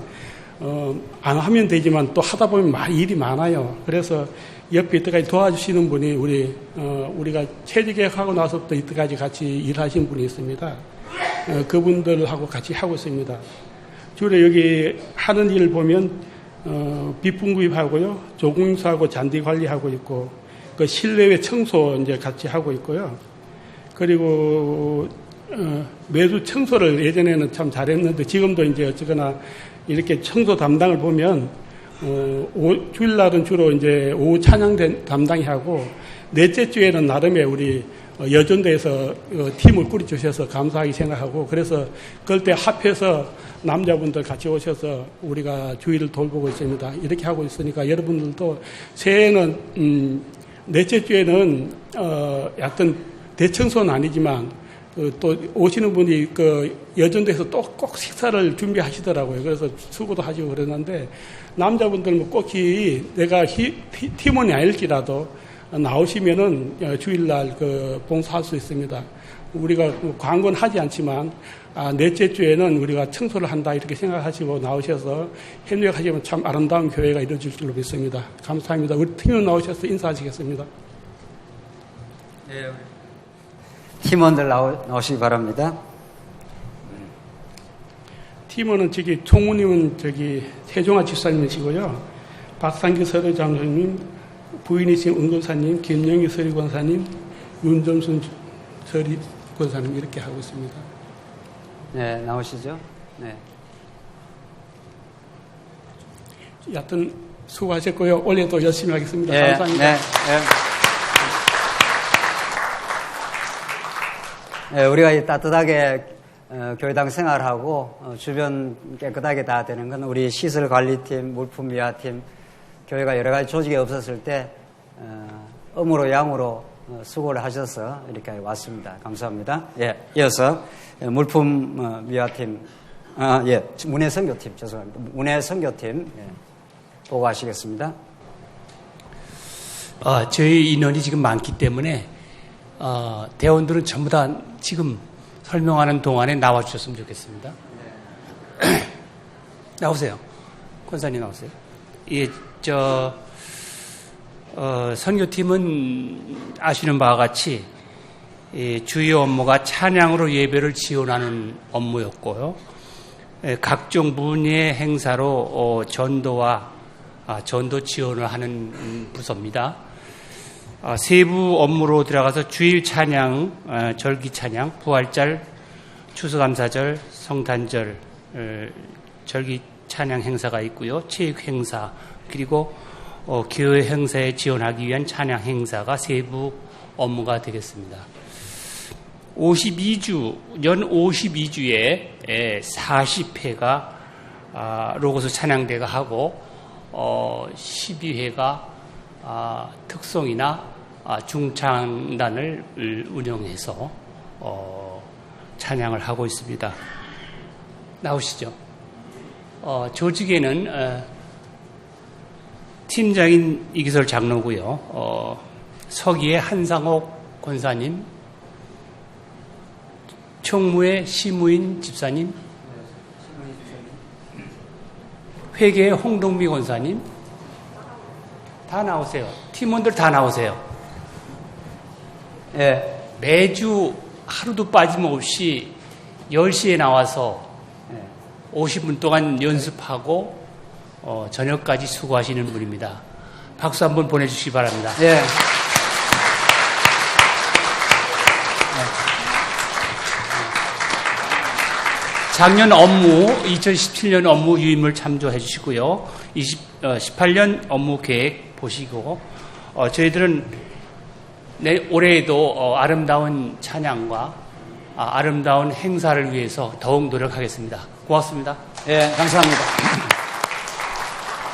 Speaker 10: 안 하면 되지만 또 하다 보면 일이 많아요. 그래서 옆에 이때까지 도와주시는 분이 우리가 체제개혁하고 나서부터 이때까지 같이 일하신 분이 있습니다. 그분들하고 같이 하고 있습니다. 주로 여기 하는 일을 보면 비품 구입하고요, 조공사하고 잔디 관리하고 있고, 그 실내외 청소 이제 같이 하고 있고요. 그리고 매주 청소를 예전에는 참 잘했는데 지금도 이제 어쨌거나 이렇게 청소 담당을 보면 주일날은 주로 이제 오후 찬양 담당이 하고 넷째 주에는 나름의 우리 여전도에서 팀을 꾸려주셔서 감사하게 생각하고 그래서 그럴 때 합해서 남자분들 같이 오셔서 우리가 주의를 돌보고 있습니다. 이렇게 하고 있으니까 여러분들도 새해에는 넷째 주에는 약간 대청소는 아니지만 또 오시는 분이 그 여전도에서 또 꼭 식사를 준비하시더라고요. 그래서 수고도 하시고 그러는데 남자분들은 꼭히 내가 팀원이 아닐지라도 나오시면은 주일날 그 봉사할 수 있습니다. 우리가 광고는 하지 않지만 넷째 주에는 우리가 청소를 한다 이렇게 생각하시고 나오셔서 협력하시면 참 아름다운 교회가 이루어질 줄로 믿습니다. 감사합니다. 우리 팀원 나오셔서 인사하시겠습니다.
Speaker 3: 네. 팀원들 나오시기 바랍니다.
Speaker 10: 팀원은 총무님은 최종화 집사님이시고요. 박상기 서류장로님, 부인이신 은권사님, 김영희 서류권사님, 윤점순 서류권사님 이렇게 하고 있습니다.
Speaker 3: 네, 나오시죠. 네.
Speaker 10: 여하튼 수고하셨고요. 올해도 열심히 하겠습니다.
Speaker 3: 네,
Speaker 10: 감사합니다.
Speaker 3: 네, 네. 네, 우리가 따뜻하게 교회당 생활하고 주변 깨끗하게 다 되는 건 우리 시설관리팀, 물품미화팀, 교회가 여러 가지 조직이 없었을 때 음으로 양으로 수고를 하셔서 이렇게 왔습니다. 감사합니다. 예, 이어서 물품미화팀, 문해선교팀, 죄송합니다. 문해선교팀 보고하시겠습니다.
Speaker 11: 저희 인원이 지금 많기 때문에 대원들은 전부 다 지금 설명하는 동안에 나와주셨으면 좋겠습니다. 네. 나오세요. 권사님 나오세요. 예, 선교팀은 아시는 바와 같이 주요 업무가 찬양으로 예배를 지원하는 업무였고요. 각종 문예 행사로 전도와 전도 지원을 하는 부서입니다. 세부 업무로 들어가서 주일 찬양, 절기 찬양, 부활절, 추수감사절, 성탄절, 절기 찬양 행사가 있고요. 체육 행사, 그리고 교회 행사에 지원하기 위한 찬양 행사가 세부 업무가 되겠습니다. 연 52주에 40회가 로고스 찬양대가 하고 12회가 특송이나 중창단을 운영해서 찬양을 하고 있습니다. 나오시죠. 조직에는 팀장인 이기설 장로고요. 서기의 한상옥 권사님, 총무의 시무인 집사님, 회계의 홍동미 권사님, 다 나오세요. 팀원들 다 나오세요. 예, 매주 하루도 빠짐없이 10시에 나와서 50분 동안 연습하고 저녁까지 수고하시는 분입니다. 박수 한번 보내주시기 바랍니다.
Speaker 3: 예.
Speaker 11: 작년 업무, 2017년 업무 유임을 참조해 주시고요. 18년 업무 계획 보시고, 저희들은 올해에도 아름다운 찬양과 아름다운 행사를 위해서 더욱 노력하겠습니다. 고맙습니다.
Speaker 3: 예, 감사합니다.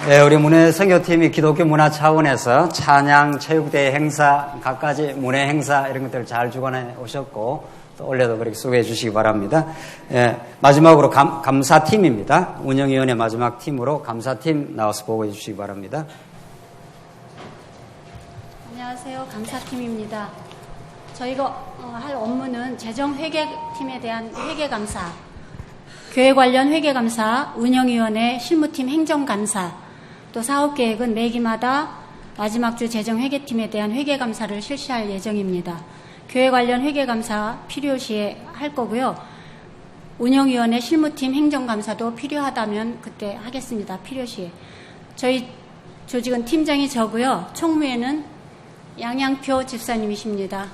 Speaker 3: 네, 우리 문해선교팀이 기독교 문화 차원에서 찬양, 체육대회 행사, 각가지 문해 행사 이런 것들을 잘 주관해 오셨고 또 올해도 그렇게 수고해 주시기 바랍니다. 예, 마지막으로 감사팀입니다. 운영위원회 마지막 팀으로 감사팀 나와서 보고해 주시기 바랍니다.
Speaker 12: 안녕하세요. 감사팀입니다. 저희가 할 업무는 재정회계팀에 대한 회계감사, 교회 관련 회계감사, 운영위원회 실무팀 행정감사, 또 사업계획은 매기마다 마지막 주 재정회계팀에 대한 회계감사를 실시할 예정입니다. 교회 관련 회계감사 필요시에 할 거고요. 운영위원회 실무팀 행정감사도 필요하다면 그때 하겠습니다. 필요시에. 저희 조직은 팀장이 저고요. 총무에는 양양표 집사님이십니다.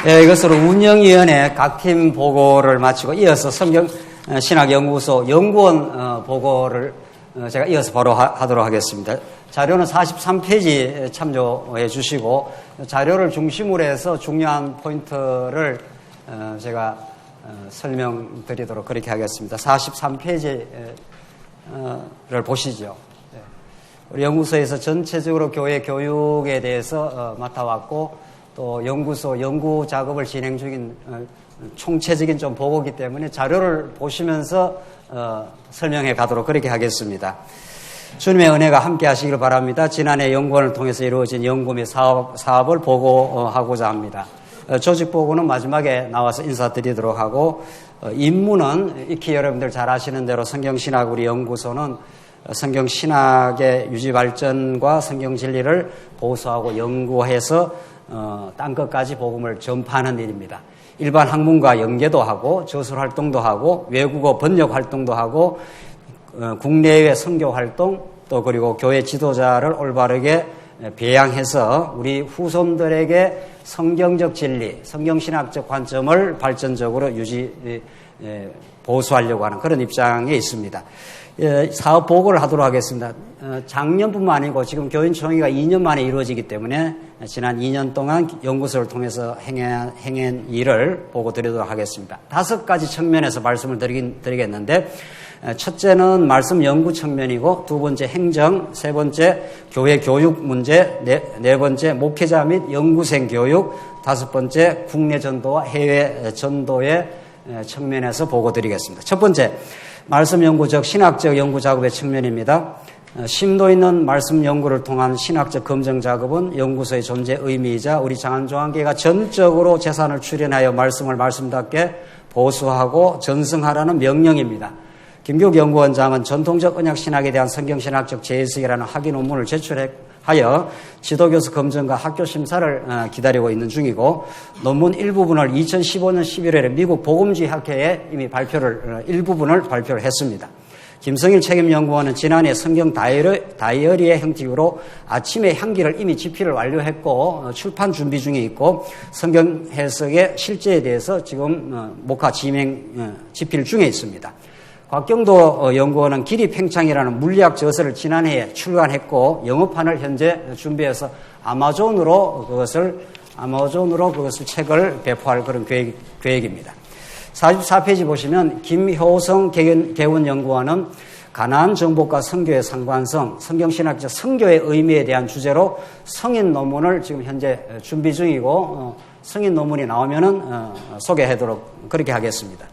Speaker 3: 네, 이것으로 운영위원회 각 팀 보고를 마치고 이어서 성경신학연구소 연구원 보고를 제가 이어서 바로 하도록 하겠습니다. 자료는 43페이지 참조해 주시고 자료를 중심으로 해서 중요한 포인트를 제가 설명드리도록 그렇게 하겠습니다. 43페이지를 보시죠. 우리 연구소에서 전체적으로 교회 교육에 대해서 맡아왔고 또 연구소 연구 작업을 진행 중인 총체적인 좀 보고이기 때문에 자료를 보시면서 설명해 가도록 그렇게 하겠습니다. 주님의 은혜가 함께 하시길 바랍니다. 지난해 연구원을 통해서 이루어진 연구 및 사업을 보고하고자 합니다. 조직 보고는 마지막에 나와서 인사드리도록 하고 임무는 익히 여러분들 잘 아시는 대로 성경신학 우리 연구소는 성경신학의 유지발전과 성경진리를 보수하고 연구해서 땅끝까지 복음을 전파하는 일입니다. 일반 학문과 연계도 하고 저술활동도 하고 외국어 번역 활동도 하고 국내외 선교 활동 또 그리고 교회 지도자를 올바르게 배양해서 우리 후손들에게 성경적 진리, 성경신학적 관점을 발전적으로 보수하려고 하는 그런 입장에 있습니다. 사업 보고를 하도록 하겠습니다. 작년뿐만 아니고 지금 교인총회가 2년 만에 이루어지기 때문에 지난 2년 동안 연구소를 통해서 행한 일을 보고 드리도록 하겠습니다. 5가지 측면에서 말씀을 드리겠는데 첫째는 말씀 연구 측면이고 두 번째 행정, 세 번째 교회 교육 문제, 네 번째 목회자 및 연구생 교육, 다섯 번째 국내 전도와 해외 전도의 측면에서 보고 드리겠습니다. 첫 번째 말씀 연구 즉 신학적 연구 작업의 측면입니다. 심도 있는 말씀 연구를 통한 신학적 검증 작업은 연구소의 존재 의미이자 우리 장안조항계가 전적으로 재산을 출연하여 말씀을 말씀답게 보수하고 전승하라는 명령입니다. 김교욱 연구원장은 전통적 언약신학에 대한 성경신학적 재해석이라는 학위 논문을 제출하여 지도교수 검증과 학교 심사를 기다리고 있는 중이고 논문 일부분을 2015년 11월에 미국 복음주의 학회에 이미 일부분을 발표를 했습니다. 김성일 책임연구원은 지난해 성경 다이어리의 형식으로 아침의 향기를 이미 집필을 완료했고 출판 준비 중에 있고 성경 해석의 실제에 대해서 지금 목화 집필 중에 있습니다. 곽경도 연구원은 기립팽창이라는 물리학 저서를 지난해에 출간했고 영어판을 현재 준비해서 아마존으로 그것을 책을 배포할 그런 계획입니다. 44페이지 보시면 김효성 개원연구원은 가나안 정복과 선교의 상관성, 성경신학적 선교의 의미에 대한 주제로 성인 논문을 지금 현재 준비 중이고 성인 논문이 나오면은 소개하도록 그렇게 하겠습니다.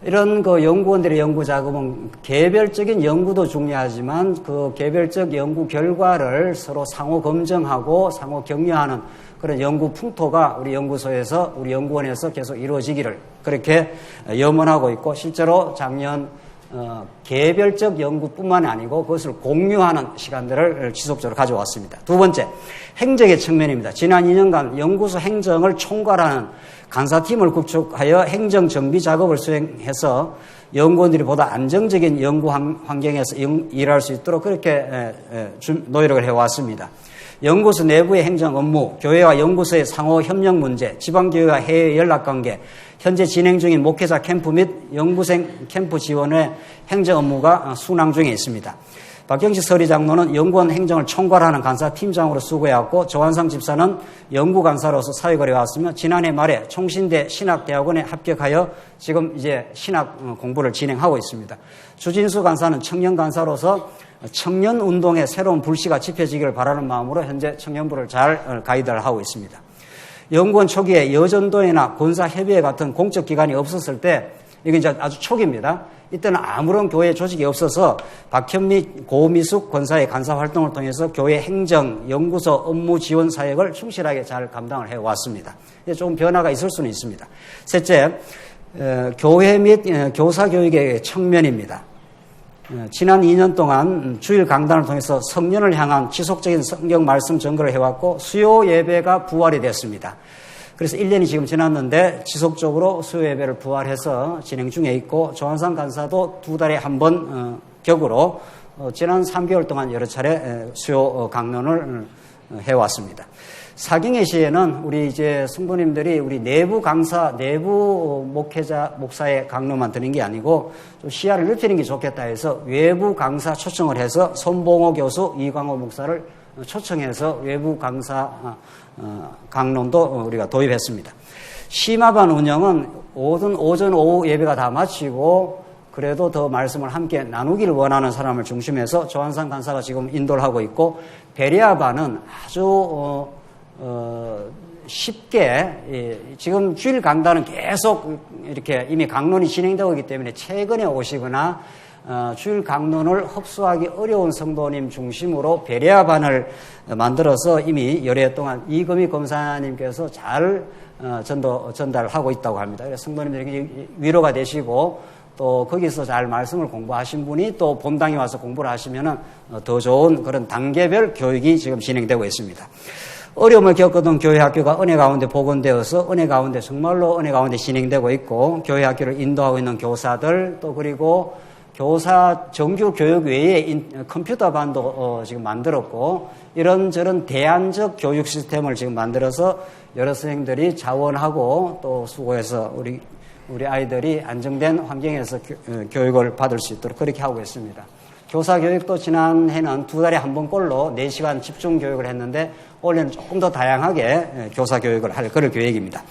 Speaker 3: 이런 그 연구원들의 연구 작업은 개별적인 연구도 중요하지만 그 개별적 연구 결과를 서로 상호 검증하고 상호 격려하는 그런 연구 풍토가 우리 연구소에서 우리 연구원에서 계속 이루어지기를 그렇게 염원하고 있고 실제로 작년 개별적 연구뿐만 아니고 그것을 공유하는 시간들을 지속적으로 가져왔습니다. 두 번째, 행정의 측면입니다. 지난 2년간 연구소 행정을 총괄하는 간사팀을 구축하여 행정 정비 작업을 수행해서 연구원들이 보다 안정적인 연구 환경에서 일할 수 있도록 그렇게 노력을 해왔습니다. 연구소 내부의 행정 업무, 교회와 연구소의 상호 협력 문제, 지방교회와 해외 연락관계, 현재 진행 중인 목회자 캠프 및 연구생 캠프 지원의 행정 업무가 순항 중에 있습니다. 박경식 서리장로는 연구원 행정을 총괄하는 간사팀장으로 수고해왔고 조한성 집사는 연구간사로서 사역을 해왔으며 지난해 말에 총신대 신학대학원에 합격하여 지금 이제 신학 공부를 진행하고 있습니다. 주진수 간사는 청년간사로서 청년운동의 새로운 불씨가 지펴지기를 바라는 마음으로 현재 청년부를 잘 가이드를 하고 있습니다. 연구원 초기에 여전도회나 권사협의회 같은 공적기관이 없었을 때 이게 이제 아주 초기입니다. 이때는 아무런 교회 조직이 없어서 박현미 고미숙 권사의 간사 활동을 통해서 교회 행정, 연구소 업무 지원 사역을 충실하게 잘 감당을 해왔습니다. 조금 변화가 있을 수는 있습니다. 셋째, 교회 및 교사 교육의 측면입니다. 지난 2년 동안 주일 강단을 통해서 성년을 향한 지속적인 성경 말씀 전거를 해왔고 수요 예배가 부활이 됐습니다. 그래서 1년이 지금 지났는데 지속적으로 수요 예배를 부활해서 진행 중에 있고 조한상 간사도 2달에 한 번 격으로 지난 3개월 동안 여러 차례 수요 강론을 해왔습니다. 사경의 시에는 우리 이제 성도님들이 우리 내부 강사, 내부 목회자, 목사의 강론만 드는 게 아니고 좀 시야를 넓히는 게 좋겠다 해서 외부 강사 초청을 해서 손봉호 교수, 이광호 목사를 초청해서 외부 강사 강론도 우리가 도입했습니다. 심화반 운영은 오전, 오후 예배가 다 마치고 그래도 더 말씀을 함께 나누기를 원하는 사람을 중심해서 조한상 간사가 지금 인도를 하고 있고 베레아반은 아주 쉽게 지금 주일 강단은 계속 이렇게 이미 강론이 진행되고 있기 때문에 최근에 오시거나 주일 강론을 흡수하기 어려운 성도님 중심으로 베레아반을 만들어서 이미 여러 해 동안 이금희 검사님께서 잘 전달하고 있다고 합니다. 그래서 성도님들에게 위로가 되시고 또 거기서 잘 말씀을 공부하신 분이 또 본당에 와서 공부를 하시면은 더 좋은 그런 단계별 교육이 지금 진행되고 있습니다. 어려움을 겪었던 교회 학교가 은혜 가운데 복원되어서 은혜 가운데 정말로 은혜 가운데 진행되고 있고 교회 학교를 인도하고 있는 교사들 또 그리고 교사 정규 교육 외에 컴퓨터반도 지금 만들었고 이런저런 대안적 교육 시스템을 지금 만들어서 여러 선생님들이 자원하고 또 수고해서 우리 아이들이 안정된 환경에서 교육을 받을 수 있도록 그렇게 하고 있습니다. 교사 교육도 지난해는 2달에 한 번꼴로 4시간 집중 교육을 했는데 올해는 조금 더 다양하게 교사 교육을 할 그럴 계획입니다.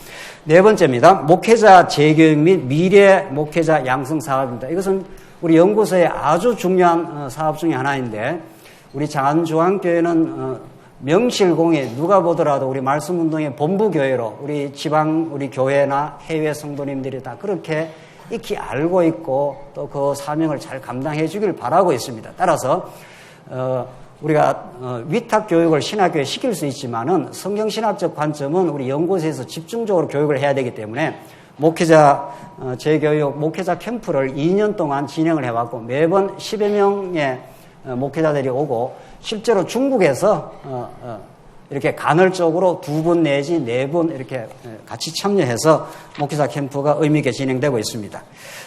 Speaker 3: 네 번째입니다. 목회자 재교육 및 미래 목회자 양성 사업입니다. 이것은 우리 연구소의 아주 중요한 사업 중에 하나인데 우리 장안중앙교회는 명실공히 누가 보더라도 우리 말씀운동의 본부교회로 우리 지방 우리 교회나 해외 성도님들이 다 그렇게 익히 알고 있고 또 그 사명을 잘 감당해 주기를 바라고 있습니다. 따라서 우리가 위탁교육을 신학교에 시킬 수 있지만은 성경신학적 관점은 우리 연구소에서 집중적으로 교육을 해야 되기 때문에 목회자 재교육, 목회자 캠프를 2년 동안 진행을 해왔고 매번 10여 명의 목회자들이 오고 실제로 중국에서 이렇게 간헐적으로 2분 내지 4분 이렇게 같이 참여해서 목회자 캠프가 의미 있게 진행되고 있습니다.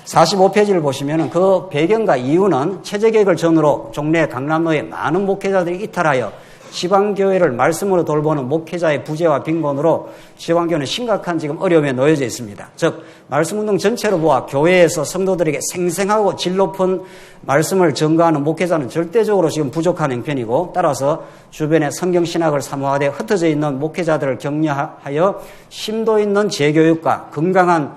Speaker 3: 45페이지를 보시면 그 배경과 이유는 체제개혁을 전후로 종래 강남로에 많은 목회자들이 이탈하여 지방교회를 말씀으로 돌보는 목회자의 부재와 빈곤으로 지방교회는 심각한 지금 어려움에 놓여져 있습니다. 즉 말씀운동 전체로 보아 교회에서 성도들에게 생생하고 질 높은 말씀을 전가하는 목회자는 절대적으로 지금 부족한 형편이고 따라서 주변에 성경신학을 사모하되 흩어져 있는 목회자들을 격려하여 심도 있는 재교육과 건강한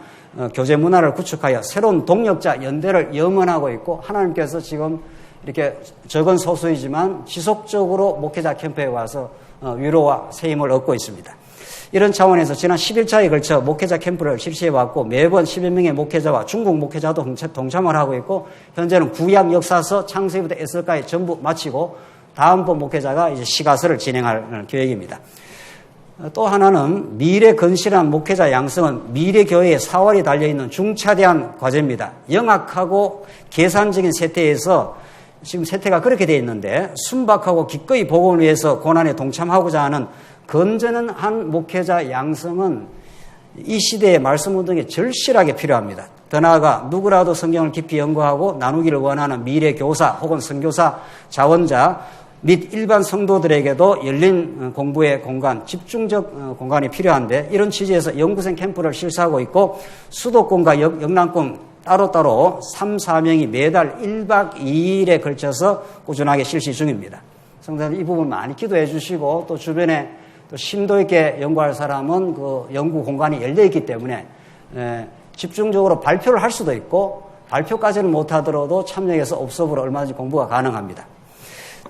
Speaker 3: 교제 문화를 구축하여 새로운 동력자 연대를 염원하고 있고 하나님께서 지금 이렇게 적은 소수이지만 지속적으로 목회자 캠프에 와서 위로와 새 힘을 얻고 있습니다. 이런 차원에서 지난 10일차에 걸쳐 목회자 캠프를 실시해왔고 매번 10여 명의 목회자와 중국 목회자도 동참을 하고 있고 현재는 구약 역사서 창세기부터 에스더까지 전부 마치고 다음번 목회자가 이제 시가서를 진행할 계획입니다. 또 하나는 미래 건실한 목회자 양성은 미래 교회의 사활이 달려있는 중차대한 과제입니다. 영악하고 계산적인 세태에서 지금 세태가 그렇게 되어 있는데 순박하고 기꺼이 복음을 위해서 고난에 동참하고자 하는 건전한 목회자 양성은 이 시대의 말씀운동에 절실하게 필요합니다. 더 나아가 누구라도 성경을 깊이 연구하고 나누기를 원하는 미래 교사 혹은 선교사, 자원자 및 일반 성도들에게도 열린 공부의 공간, 집중적 공간이 필요한데 이런 취지에서 연구생 캠프를 실시하고 있고 수도권과 영남권 따로따로 3, 4명이 매달 1박 2일에 걸쳐서 꾸준하게 실시 중입니다. 성도들 이 부분 많이 기도해 주시고 또 주변에 또 심도 있게 연구할 사람은 그 연구 공간이 열려 있기 때문에 집중적으로 발표를 할 수도 있고 발표까지는 못하더라도 참여해서 옵섭으로 얼마든지 공부가 가능합니다.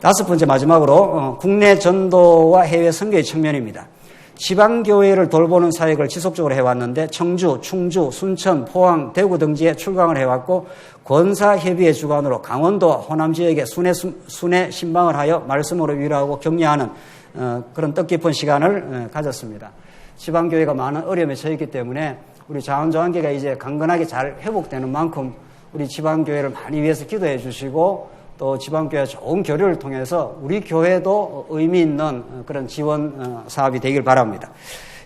Speaker 3: 5번째 마지막으로 국내 전도와 해외 선교의 측면입니다. 지방교회를 돌보는 사역을 지속적으로 해왔는데 청주, 충주, 순천, 포항, 대구 등지에 출강을 해왔고 권사협의회 주관으로 강원도, 호남 지역에 순회 신방을 하여 말씀으로 위로하고 격려하는 그런 뜻깊은 시간을 가졌습니다. 지방교회가 많은 어려움에 처했기 때문에 우리 자원조항계가 이제 강건하게 잘 회복되는 만큼 우리 지방교회를 많이 위해서 기도해 주시고 또 지방교회 좋은 교류를 통해서 우리 교회도 의미 있는 그런 지원 사업이 되길 바랍니다.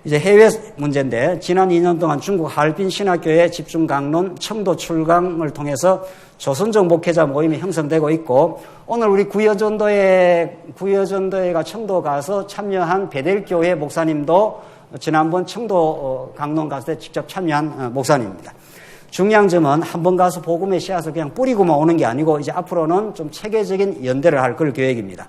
Speaker 3: 이제 해외 문제인데 지난 2년 동안 중국 하얼빈 신학교회 집중 강론 청도 출강을 통해서 조선족 목회자 모임이 형성되고 있고 오늘 우리 구여전도회가 청도 가서 참여한 베델교회 목사님도 지난번 청도 강론 갔을 때 직접 참여한 목사님입니다. 중요한 점은 한 번 가서 복음의 씨앗을 그냥 뿌리고만 오는 게 아니고 이제 앞으로는 좀 체계적인 연대를 할 그럴 계획입니다.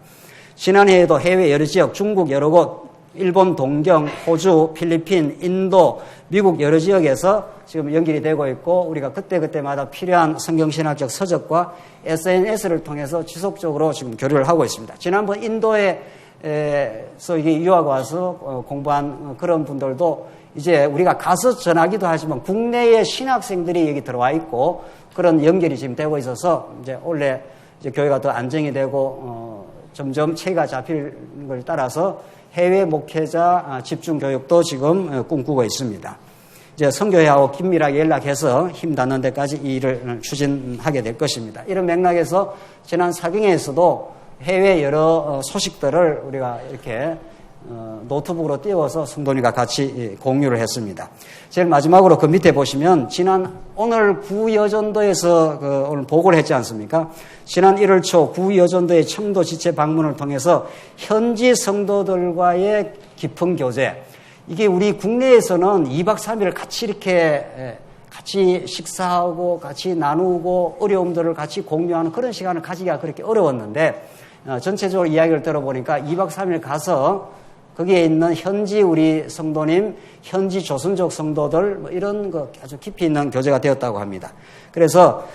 Speaker 3: 지난해에도 해외 여러 지역, 중국 여러 곳, 일본 동경, 호주, 필리핀, 인도, 미국 여러 지역에서 지금 연결이 되고 있고 우리가 그때그때마다 필요한 성경신학적 서적과 SNS를 통해서 지속적으로 지금 교류를 하고 있습니다. 지난번 인도에서 이게 유학 와서 공부한 그런 분들도 이제 우리가 가서 전하기도 하지만 국내의 신학생들이 여기 들어와 있고 그런 연결이 지금 되고 있어서 이제 원래 이제 교회가 더 안정이 되고 점점 체계가 잡힐 걸 따라서 해외 목회자 집중 교육도 지금 꿈꾸고 있습니다. 이제 선교회하고 긴밀하게 연락해서 힘 닿는 데까지 이 일을 추진하게 될 것입니다. 이런 맥락에서 지난 사경회에서도 해외 여러 소식들을 우리가 이렇게 노트북으로 띄워서 성도님과 같이 공유를 했습니다. 제일 마지막으로 그 밑에 보시면 오늘 구여전도에서 오늘 보고를 했지 않습니까? 지난 1월 초 구여전도의 청도 지체 방문을 통해서 현지 성도들과의 깊은 교제, 이게 우리 국내에서는 2박 3일 같이 이렇게 같이 식사하고 같이 나누고 어려움들을 같이 공유하는 그런 시간을 가지기가 그렇게 어려웠는데 전체적으로 이야기를 들어보니까 2박 3일 가서 거기에 있는 현지 우리 성도님, 현지 조선족 성도들 이런 거 아주 깊이 있는 교제가 되었다고 합니다. 그래서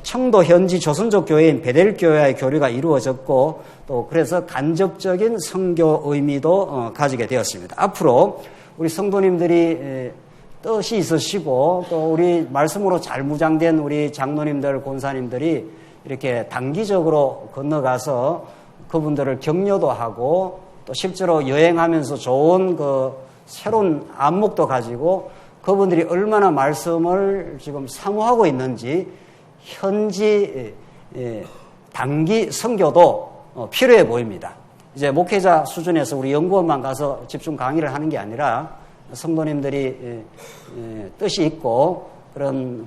Speaker 3: 청도 현지 조선족 교회인 베델교회와의 교류가 이루어졌고 또 그래서 간접적인 선교 의미도 가지게 되었습니다. 앞으로 우리 성도님들이 뜻이 있으시고 또 우리 말씀으로 잘 무장된 우리 장로님들, 권사님들이 이렇게 단기적으로 건너가서 그분들을 격려도 하고 또 실제로 여행하면서 좋은 새로운 안목도 가지고 그분들이 얼마나 말씀을 지금 사모하고 있는지 현지 단기 선교도 필요해 보입니다. 이제 목회자 수준에서 우리 연구원만 가서 집중 강의를 하는 게 아니라 성도님들이 뜻이 있고 그런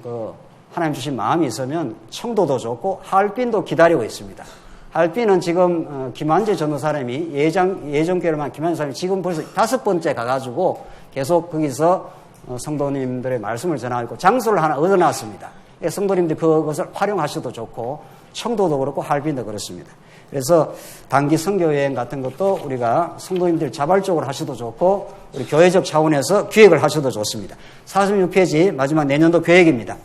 Speaker 3: 하나님 주신 마음이 있으면 청도도 좋고 하얼빈도 기다리고 있습니다. 하얼빈은 지금 김한재 전도사님이 예정교회만 김한재 사람이 지금 벌써 5번째 가가지고 계속 거기서 성도님들의 말씀을 전하고 있고 장소를 하나 얻어놨습니다. 성도님들이 그것을 활용하셔도 좋고 청도도 그렇고 하얼빈도 그렇습니다. 그래서 단기 선교여행 같은 것도 우리가 성도님들 자발적으로 하셔도 좋고 우리 교회적 차원에서 기획을 하셔도 좋습니다. 46페이지 마지막 내년도 계획입니다.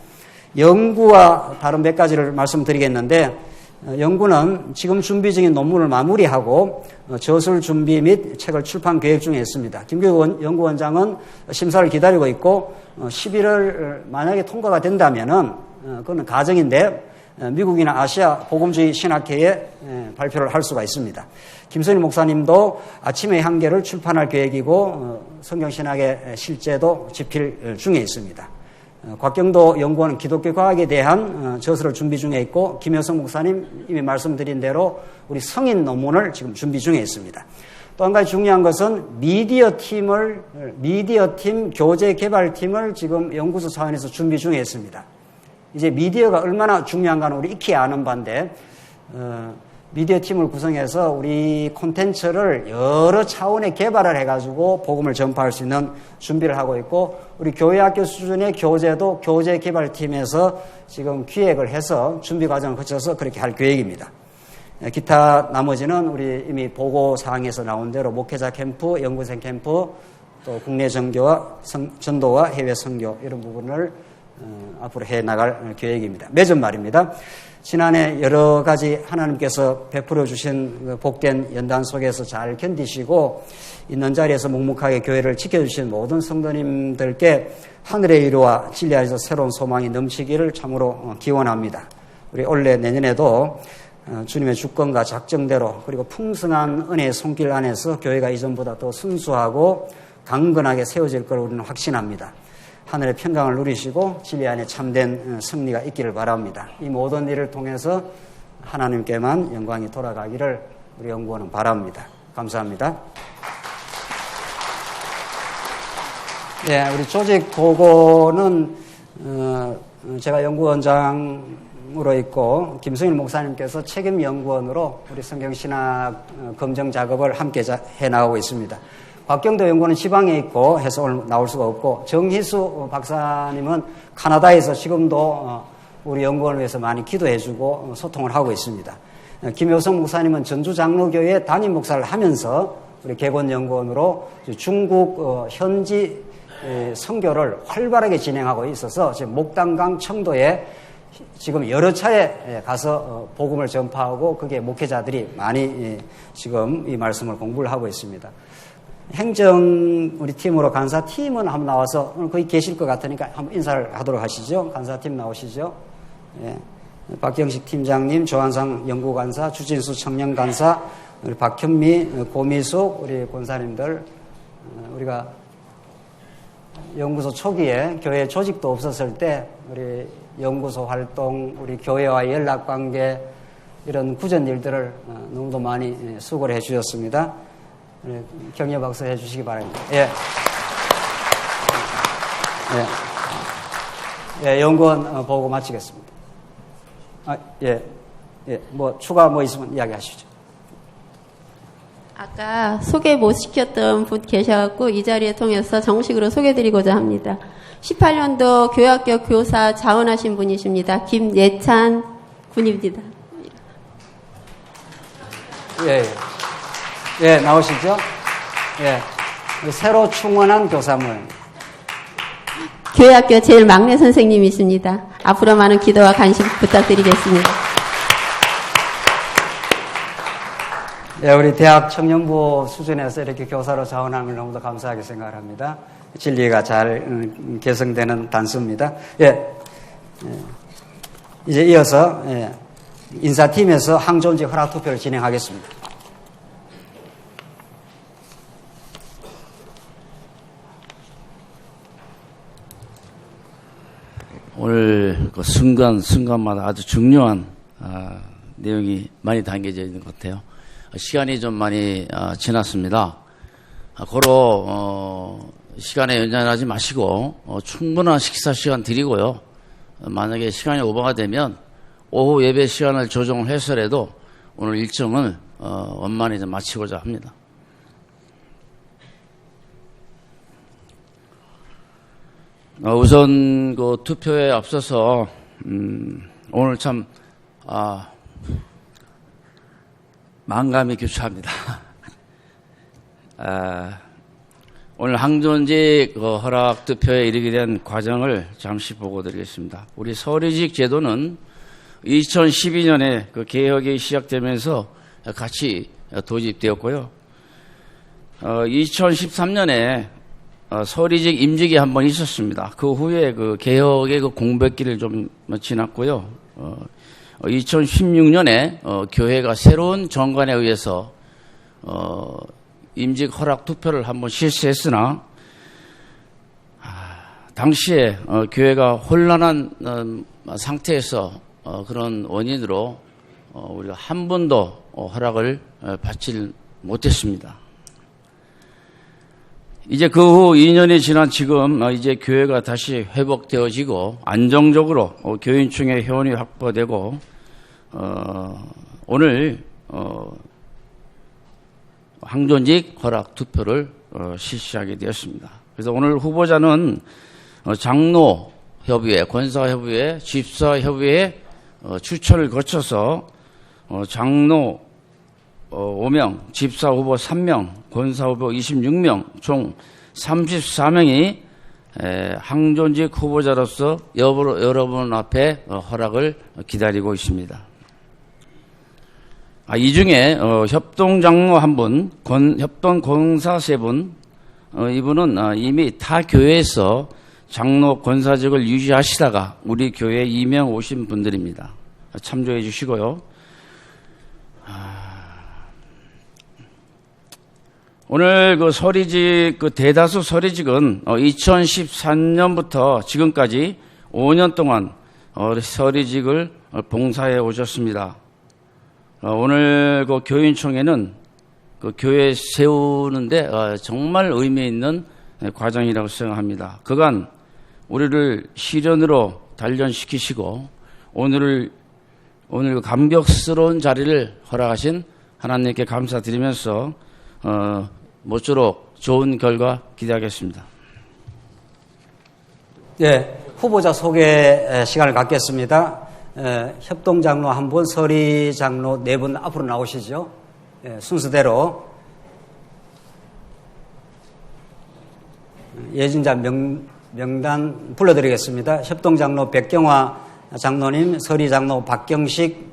Speaker 3: 연구와 다른 몇 가지를 말씀드리겠는데 연구는 지금 준비 중인 논문을 마무리하고 저술 준비 및 책을 출판 계획 중에 있습니다. 김규현 연구원장은 심사를 기다리고 있고 11월 만약에 통과가 된다면은 그건 가정인데 미국이나 아시아 복음주의 신학회에 발표를 할 수가 있습니다. 김선희 목사님도 아침의 향계를 출판할 계획이고 성경신학의 실제도 집필 중에 있습니다. 곽경도 연구원은 기독교 과학에 대한 저서를 준비 중에 있고 김효성 목사님 이미 말씀드린 대로 우리 성인 논문을 지금 준비 중에 있습니다. 또 한 가지 중요한 것은 미디어팀 교재 개발팀을 지금 연구소 차원에서 준비 중에 있습니다. 이제 미디어가 얼마나 중요한가는 우리 익히 아는 바인데 미디어 팀을 구성해서 우리 콘텐츠를 여러 차원의 개발을 해가지고 복음을 전파할 수 있는 준비를 하고 있고 우리 교회학교 수준의 교재도 교재 개발팀에서 지금 기획을 해서 준비 과정을 거쳐서 그렇게 할 계획입니다. 기타 나머지는 우리 이미 보고사항에서 나온 대로 목회자 캠프, 연구생 캠프, 또 국내 전도와 해외 선교 이런 부분을 앞으로 해나갈 계획입니다. 매점 말입니다. 지난해 여러 가지 하나님께서 베풀어 주신 복된 연단 속에서 잘 견디시고 있는 자리에서 묵묵하게 교회를 지켜주신 모든 성도님들께 하늘의 위로와 진리 안에서 새로운 소망이 넘치기를 참으로 기원합니다. 우리 올해 내년에도 주님의 주권과 작정대로 그리고 풍성한 은혜의 손길 안에서 교회가 이전보다 더 순수하고 강건하게 세워질 걸 우리는 확신합니다. 하늘의 평강을 누리시고 진리 안에 참된 승리가 있기를 바랍니다. 이 모든 일을 통해서 하나님께만 영광이 돌아가기를 우리 연구원은 바랍니다. 감사합니다. 네, 우리 조직 보고는 제가 연구원장으로 있고 김성일 목사님께서 책임 연구원으로 우리 성경신학 검증 작업을 함께 해나가고 있습니다. 곽경도 연구원은 지방에 있고 해서 오늘 나올 수가 없고 정희수 박사님은 카나다에서 지금도 우리 연구원을 위해서 많이 기도해주고 소통을 하고 있습니다. 김효성 목사님은 전주장로교회 담임 목사를 하면서 우리 개건연구원으로 중국 현지 선교를 활발하게 진행하고 있어서 지금 목단강 청도에 지금 여러 차례 가서 복음을 전파하고 그게 목회자들이 많이 지금 이 말씀을 공부를 하고 있습니다. 행정 우리 팀으로 간사팀은 한번 나와서 오늘 거기 계실 것 같으니까 한번 인사를 하도록 하시죠. 간사팀 나오시죠. 예. 박경식 팀장님, 조한상 연구간사, 주진수 청년간사, 우리 박현미, 고미숙 우리 권사님들, 우리가 연구소 초기에 교회 조직도 없었을 때 우리 연구소 활동, 우리 교회와의 연락관계 이런 구전 일들을 너무도 많이 수고를 해주셨습니다. 격려 박수 해주시기 바랍니다. 예. 예, 연구원 보고 마치겠습니다. 뭐 추가 뭐 있으면 이야기하시죠.
Speaker 7: 아까 소개 못 시켰던 분 계셔갖고 이 자리에 통해서 정식으로 소개드리고자 합니다. 18년도 교학교 교사 자원하신 분이십니다. 김예찬 군입니다.
Speaker 3: 예, 나오시죠? 예, 새로 충원한 교사물.
Speaker 7: 교회학교 제일 막내 선생님이십니다. 앞으로 많은 기도와 관심 부탁드리겠습니다.
Speaker 3: 예, 우리 대학 청년부 수준에서 이렇게 교사로 자원하는 걸 너무도 감사하게 생각을 합니다. 진리가 잘 개성되는 단수입니다. 이제 이어서 인사팀에서 항존지 허락투표를 진행하겠습니다.
Speaker 6: 오늘 그 순간마다 아주 중요한 내용이 많이 담겨져 있는 것 같아요. 시간이 좀 많이 지났습니다. 고로 시간에 연장하지 마시고 충분한 식사 시간 드리고요. 만약에 시간이 오버가 되면 오후 예배 시간을 조정을 해서라도 오늘 일정을 원만히 좀 마치고자 합니다. 우선 그 투표에 앞서서 오늘 참 만감이 교차합니다. 오늘 항존직 허락 투표에 이르게 된 과정을 잠시 보고 드리겠습니다. 우리 서리직 제도는 2012년에 그 개혁이 시작되면서 같이 도입되었고요. 2013년에 서리직 임직이 한 번 있었습니다. 그 후에 그 개혁의 그 공백기를 좀 지났고요. 2016년에 교회가 새로운 정관에 의해서 임직 허락 투표를 한번 실시했으나 당시에 교회가 혼란한 상태에서 그런 원인으로 우리가 한 번도 허락을 받지 못했습니다. 이제 그 후 2년이 지난 지금 이제 교회가 다시 회복되어지고 안정적으로 교인층의 회원이 확보되고 오늘 항존직 허락 투표를 실시하게 되었습니다. 그래서 오늘 후보자는 장로협의회, 권사협의회, 집사협의회 추천을 거쳐서 장로 5명, 집사 후보 3명, 권사 후보 26명, 총 34명이 항존직 후보자로서 여러분 앞에 허락을 기다리고 있습니다. 이 중에 협동장로 1분, 협동권사 3분, 이분은 이미 타 교회에서 장로 권사직을 유지하시다가 우리 교회에 임명 오신 분들입니다. 참조해 주시고요. 오늘 그 서리직, 그 대다수 서리직은 2013년부터 지금까지 5년 동안 서리직을 봉사해 오셨습니다. 오늘 그 교인총회는 그 교회 세우는데 정말 의미 있는 과정이라고 생각합니다. 그간 우리를 시련으로 단련시키시고 오늘 그 감격스러운 자리를 허락하신 하나님께 감사드리면서 모쪼록 좋은 결과 기대하겠습니다.
Speaker 3: 네, 후보자 소개 시간을 갖겠습니다. 협동장로 한 분, 서리장로 네 분 앞으로 나오시죠. 순서대로 예진자 명단 불러드리겠습니다. 협동장로 백경화 장로님, 서리장로 박경식,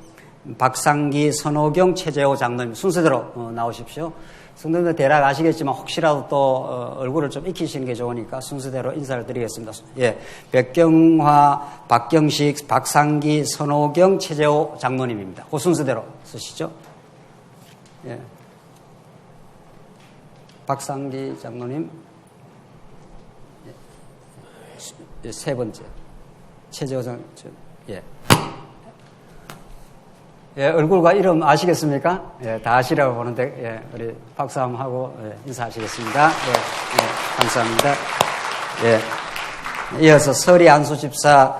Speaker 3: 박상기, 선호경, 최재호 장로님 순서대로 나오십시오. 성도님들 대략 아시겠지만 혹시라도 또 얼굴을 좀 익히시는 게 좋으니까 순서대로 인사를 드리겠습니다. 예, 백경화, 박경식, 박상기, 선호경, 최재호 장로님입니다. 그 순서대로 쓰시죠. 예, 박상기 장로님, 세 번째, 최재호 장로님, 예. 예, 얼굴과 이름 아시겠습니까? 예, 다 아시라고 보는데, 예, 우리 박수 한번 하고, 예, 인사하시겠습니다. 예, 예, 감사합니다. 예. 이어서 서리 안수 집사,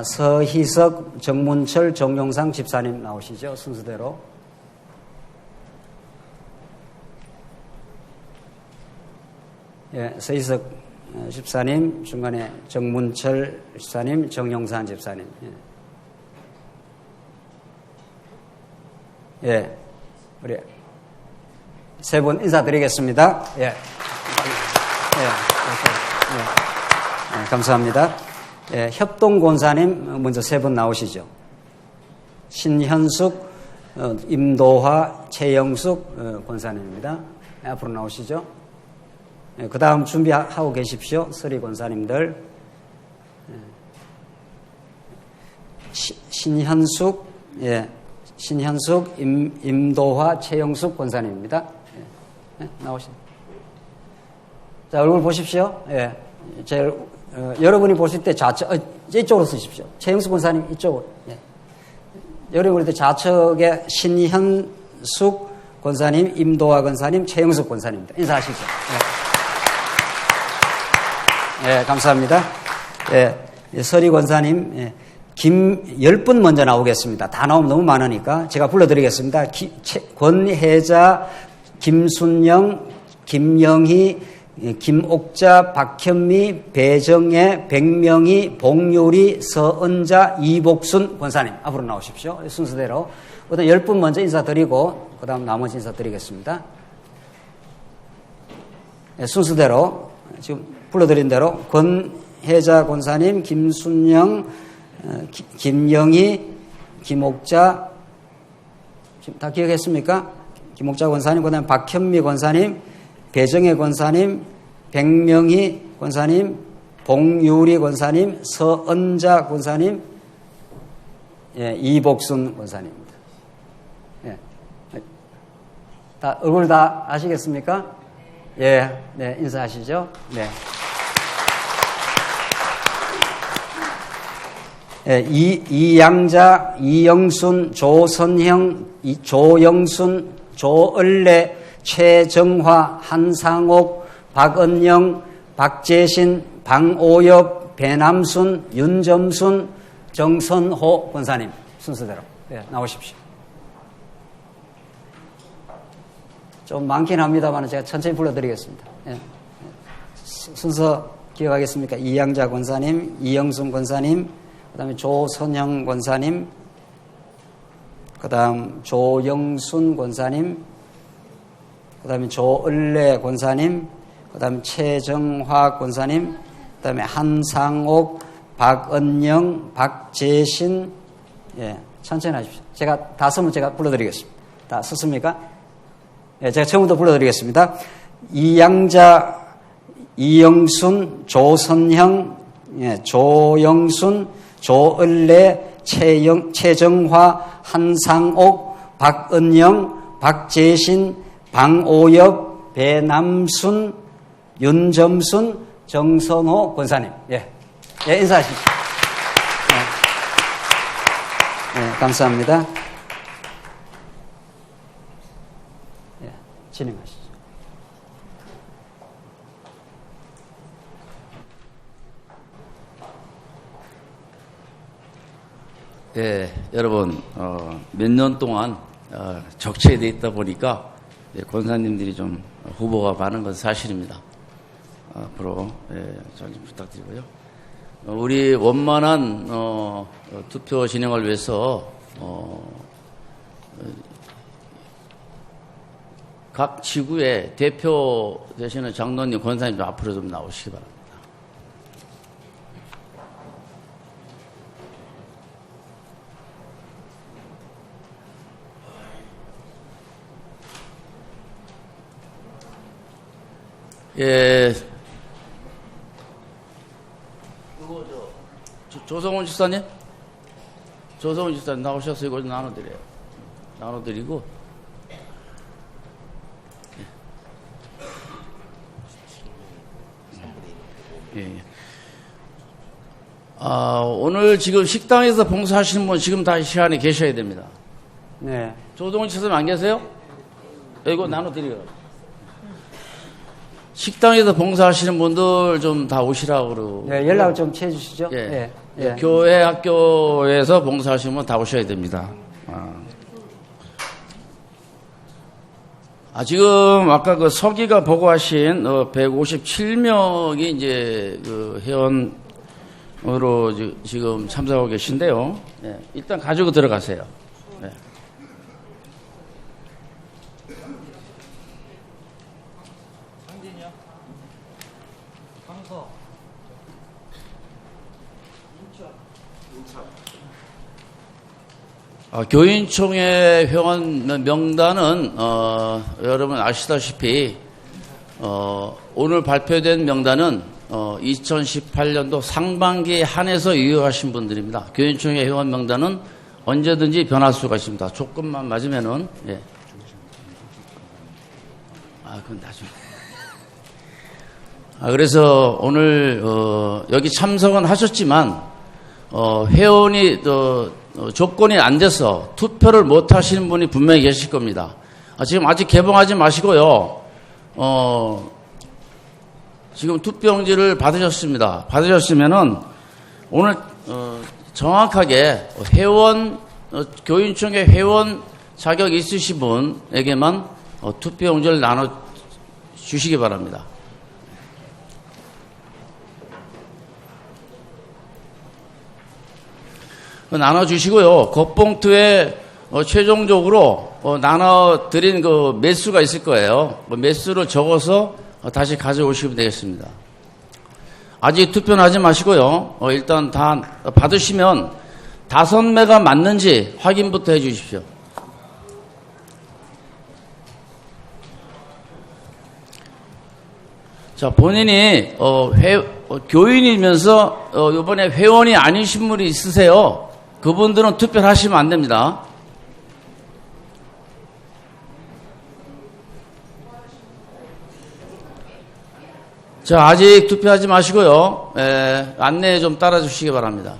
Speaker 3: 서희석, 정문철, 정용상 집사님 나오시죠. 순서대로. 예, 서희석 집사님, 중간에 정문철 집사님, 정용상 집사님. 예, 우리 세 분 인사드리겠습니다. 예, 예, 감사합니다. 예, 협동권사님 먼저 세 분 나오시죠. 신현숙, 임도화, 최영숙 권사님입니다. 예, 앞으로 나오시죠. 예, 그 다음 준비하고 계십시오. 서리 권사님들. 예. 신현숙, 예. 신현숙, 임도화, 최영숙 권사님입니다. 예. 나오시죠. 자, 얼굴 보십시오. 예. 여러분이 보실 때 좌측, 이쪽으로 쓰십시오. 최영숙 권사님 이쪽으로. 예. 여러분이 볼 때 좌측에 신현숙 권사님, 임도화 권사님, 최영숙 권사님입니다. 인사하시죠. 예. 예, 감사합니다. 예. 서리 권사님, 예. 10분 먼저 나오겠습니다. 다 나오면 너무 많으니까 제가 불러드리겠습니다. 권혜자, 김순영, 김영희, 김옥자, 박현미, 배정애, 백명희, 봉유리, 서은자, 이복순 권사님 앞으로 나오십시오. 순서대로. 일단 10분 먼저 인사드리고 그 다음 나머지 인사드리겠습니다. 네, 순서대로 지금 불러드린 대로 권혜자 권사님, 김순영, 김영희, 김옥자, 다 기억했습니까? 김옥자 권사님, 그 다음에 박현미 권사님, 배정혜 권사님, 백명희 권사님, 봉유리 권사님, 서은자 권사님, 예, 이복순 권사님입니다. 예. 다, 얼굴 다 아시겠습니까? 예, 네, 인사하시죠. 네. 예, 이양자, 이영순, 조선형, 조영순, 조을래, 최정화, 한상옥, 박은영, 박재신, 방오엽, 배남순, 윤점순, 정선호 권사님 순서대로 나오십시오. 좀 많긴 합니다만 제가 천천히 불러드리겠습니다. 순서 기억하겠습니까? 이양자 권사님, 이영순 권사님, 그 다음에 조선형 권사님, 그 다음 조영순 권사님, 그 다음에 조을래 권사님, 그 다음에 최정화 권사님, 그 다음에 한상옥, 박은영, 박재신, 예, 천천히 하십시오. 제가 다 쓰면 제가 불러드리겠습니다. 다 썼습니까? 예, 제가 처음부터 불러드리겠습니다. 이양자, 이영순, 조선형, 예, 조영순, 조을래, 최정화, 한상옥, 박은영, 박재신, 방오엽, 배남순, 윤점순, 정선호 권사님. 예, 예, 인사하십시오. 네, 감사합니다. 예, 진행하시죠.
Speaker 6: 예, 여러분, 몇 년 동안 적체돼 있다 보니까 권사님들이 좀 후보가 많은 건 사실입니다. 앞으로 잘 좀 부탁드리고요. 우리 원만한 투표 진행을 위해서 각 지구의 대표 되시는 장로님, 권사님 좀 앞으로 좀 나오시기 바랍니다. 예, 조성훈 집사님? 조성훈 집사님 나오셔서 이거 좀 나눠드려요. 나눠드리고. 예. 오늘 지금 식당에서 봉사하시는 분 지금 다 시간에 계셔야 됩니다.
Speaker 3: 네.
Speaker 6: 조성훈 집사님 안 계세요? 이거 나눠드려요. 식당에서 봉사하시는 분들 좀 다 오시라고.
Speaker 3: 네, 연락을 좀 해주시죠.
Speaker 6: 예.
Speaker 3: 예, 예.
Speaker 6: 교회, 학교에서 봉사하시는 분 다 오셔야 됩니다. 지금 아까 그 서기가 보고하신 157명이 이제 그 회원으로 지금 참석하고 계신데요. 네, 일단 가지고 들어가세요. 네. 교인총회 회원 명단은 여러분 아시다시피 오늘 발표된 명단은 2018년도 상반기에 한해서 유효하신 분들입니다. 교인총회 회원 명단은 언제든지 변할 수가 있습니다. 조건만 맞으면은. 예. 그건 나중에. 그래서 오늘 여기 참석은 하셨지만 회원이 조건이 안 돼서 투표를 못 하시는 분이 분명히 계실 겁니다. 지금 아직 개봉하지 마시고요. 지금 투표용지를 받으셨습니다. 받으셨으면은 오늘 정확하게 교인총회 회원 자격 있으신 분에게만 투표용지를 나눠 주시기 바랍니다. 나눠주시고요. 겉봉투에 최종적으로 나눠드린 그 매수가 있을 거예요. 매수를 적어서 다시 가져오시면 되겠습니다. 아직 투표는 하지 마시고요. 일단 다 받으시면 5매가 맞는지 확인부터 해 주십시오. 자, 본인이 교인이면서 이번에 회원이 아니신 분이 있으세요. 그분들은 투표를 하시면 안 됩니다. 자, 아직 투표하지 마시고요. 안내에 좀 따라주시기 바랍니다.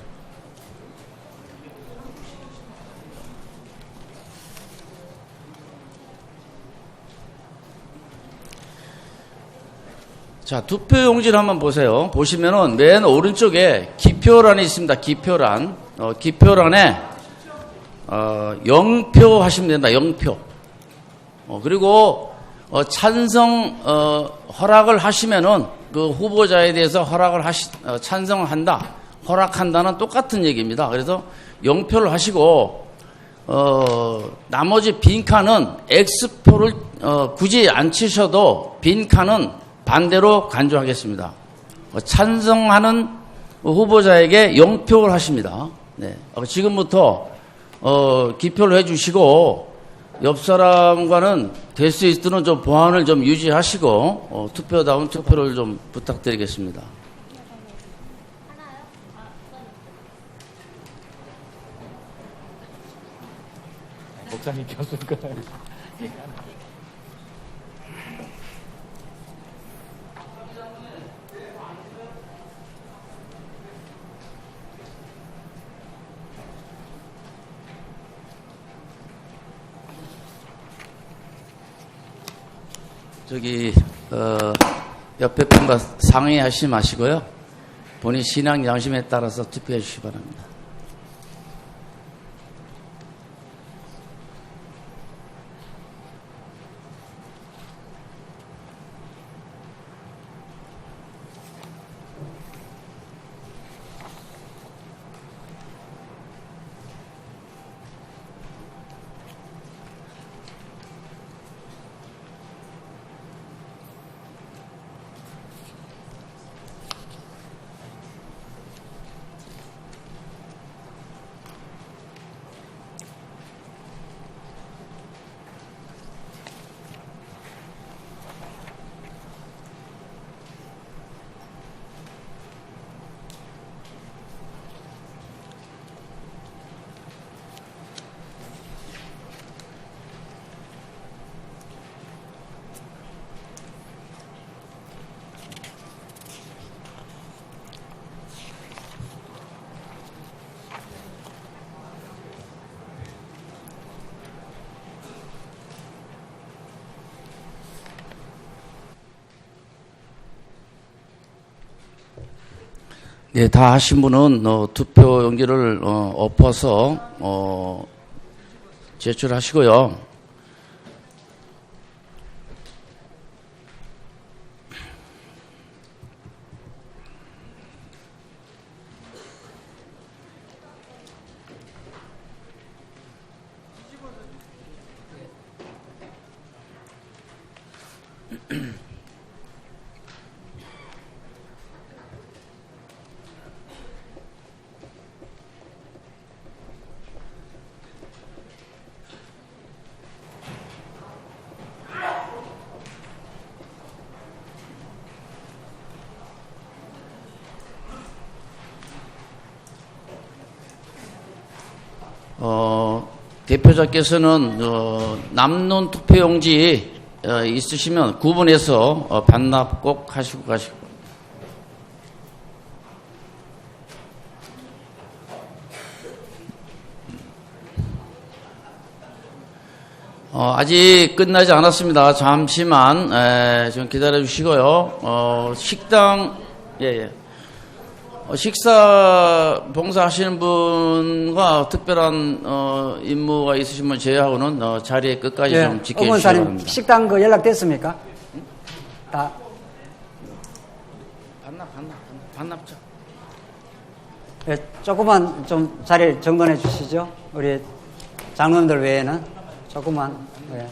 Speaker 6: 자, 투표용지를 한번 보세요. 보시면은 맨 오른쪽에 기표란이 있습니다. 기표란. 기표란에 0표 하시면 됩니다. 0표. 그리고 찬성 허락을 하시면은 그 후보자에 대해서 찬성을 한다, 허락한다는 똑같은 얘기입니다. 그래서 0표를 하시고 나머지 빈칸은 X표를 굳이 안 치셔도 빈칸은 반대로 간주하겠습니다. 찬성하는 후보자에게 0표를 하십니다. 네. 지금부터 기표를 해주시고 옆 사람과는 될 수 있도록 좀 보안을 좀 유지하시고 투표다운 투표를 좀 부탁드리겠습니다.
Speaker 13: 목사님 켰을 거예요.
Speaker 6: 옆에 분과 상의하시지 마시고요. 본인 신앙 양심에 따라서 투표해 주시기 바랍니다. 네, 다 하신 분은 투표 용지를 엎어서 제출하시고요. 대표자께서는 남는 투표용지 있으시면 구분해서 반납 꼭 하시고 가시고. 아직 끝나지 않았습니다. 잠시만 좀 기다려 주시고요. 식당 식사 봉사하시는 분과 특별한 임무가 있으신 분 제외하고는 자리에 끝까지 좀 지켜주시기 바랍니다.
Speaker 3: 식당 그 연락됐습니까? 다
Speaker 6: 반납자.
Speaker 3: 네, 조금만 좀 자리를 정돈해 주시죠. 우리 장로님들 외에는 조금만. 네.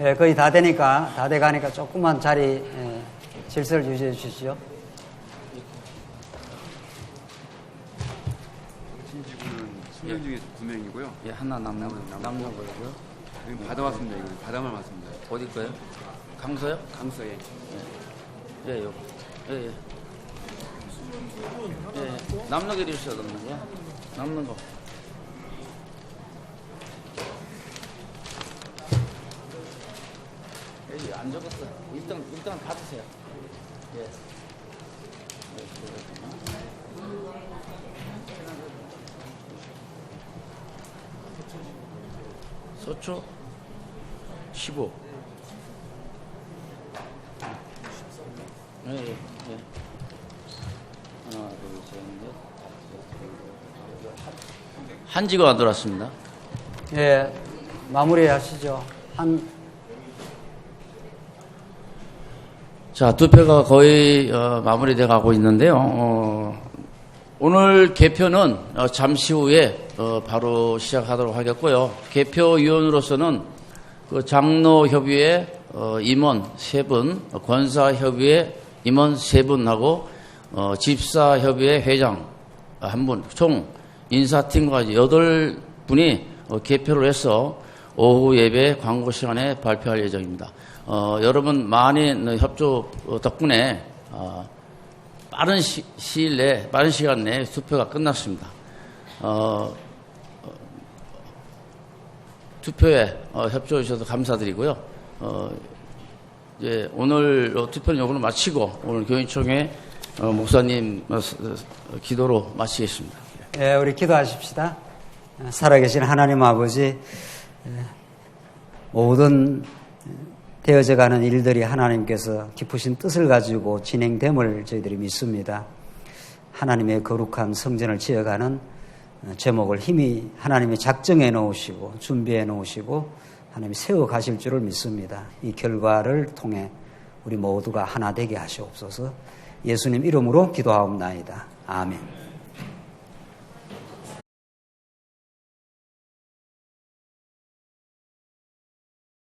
Speaker 3: 예, 거의 다 돼가니까 조금만 자리, 질서를 유지해 주시죠.
Speaker 13: 신지구는 10명 중에 9명이고요.
Speaker 6: 예, 하나 남는 거고요.
Speaker 13: 지금 받아왔습니다. 이거 받아만 왔습니다.
Speaker 6: 어디 거요? 강서요?
Speaker 13: 강서에.
Speaker 6: 예. 남는 거 해주셔야 되는 거야? 남는 거. 안 적었어. 일단 받으세요. 예. 서초 15. 예. 하나, 둘, 셋, 넷. 한지가 안 들어왔습니다.
Speaker 3: 예, 마무리하시죠.
Speaker 6: 자, 투표가 거의 마무리돼 가고 있는데요. 오늘 개표는 잠시 후에 바로 시작하도록 하겠고요. 개표위원으로서는 그 장로협의회 임원 3분, 권사협의회 임원 3분하고 집사협의회 회장 1분, 총 인사팀까지 8분이 개표를 해서 오후 예배 광고 시간에 발표할 예정입니다. 여러분 많은 협조 덕분에 빠른 시일 내에, 빠른 시간 내에 투표가 끝났습니다. 투표에 협조해 주셔서 감사드리고요. 이제 오늘 투표 요구는 마치고 오늘 교인총회 목사님 기도로 마치겠습니다.
Speaker 3: 예, 우리 기도하십시다. 살아계신 하나님 아버지, 모든 되어져가는 일들이 하나님께서 깊으신 뜻을 가지고 진행됨을 저희들이 믿습니다. 하나님의 거룩한 성전을 지어가는 제목을 힘이 하나님이 작정해 놓으시고 준비해 놓으시고 하나님이 세워 가실 줄을 믿습니다. 이 결과를 통해 우리 모두가 하나 되게 하시옵소서. 예수님 이름으로 기도하옵나이다. 아멘.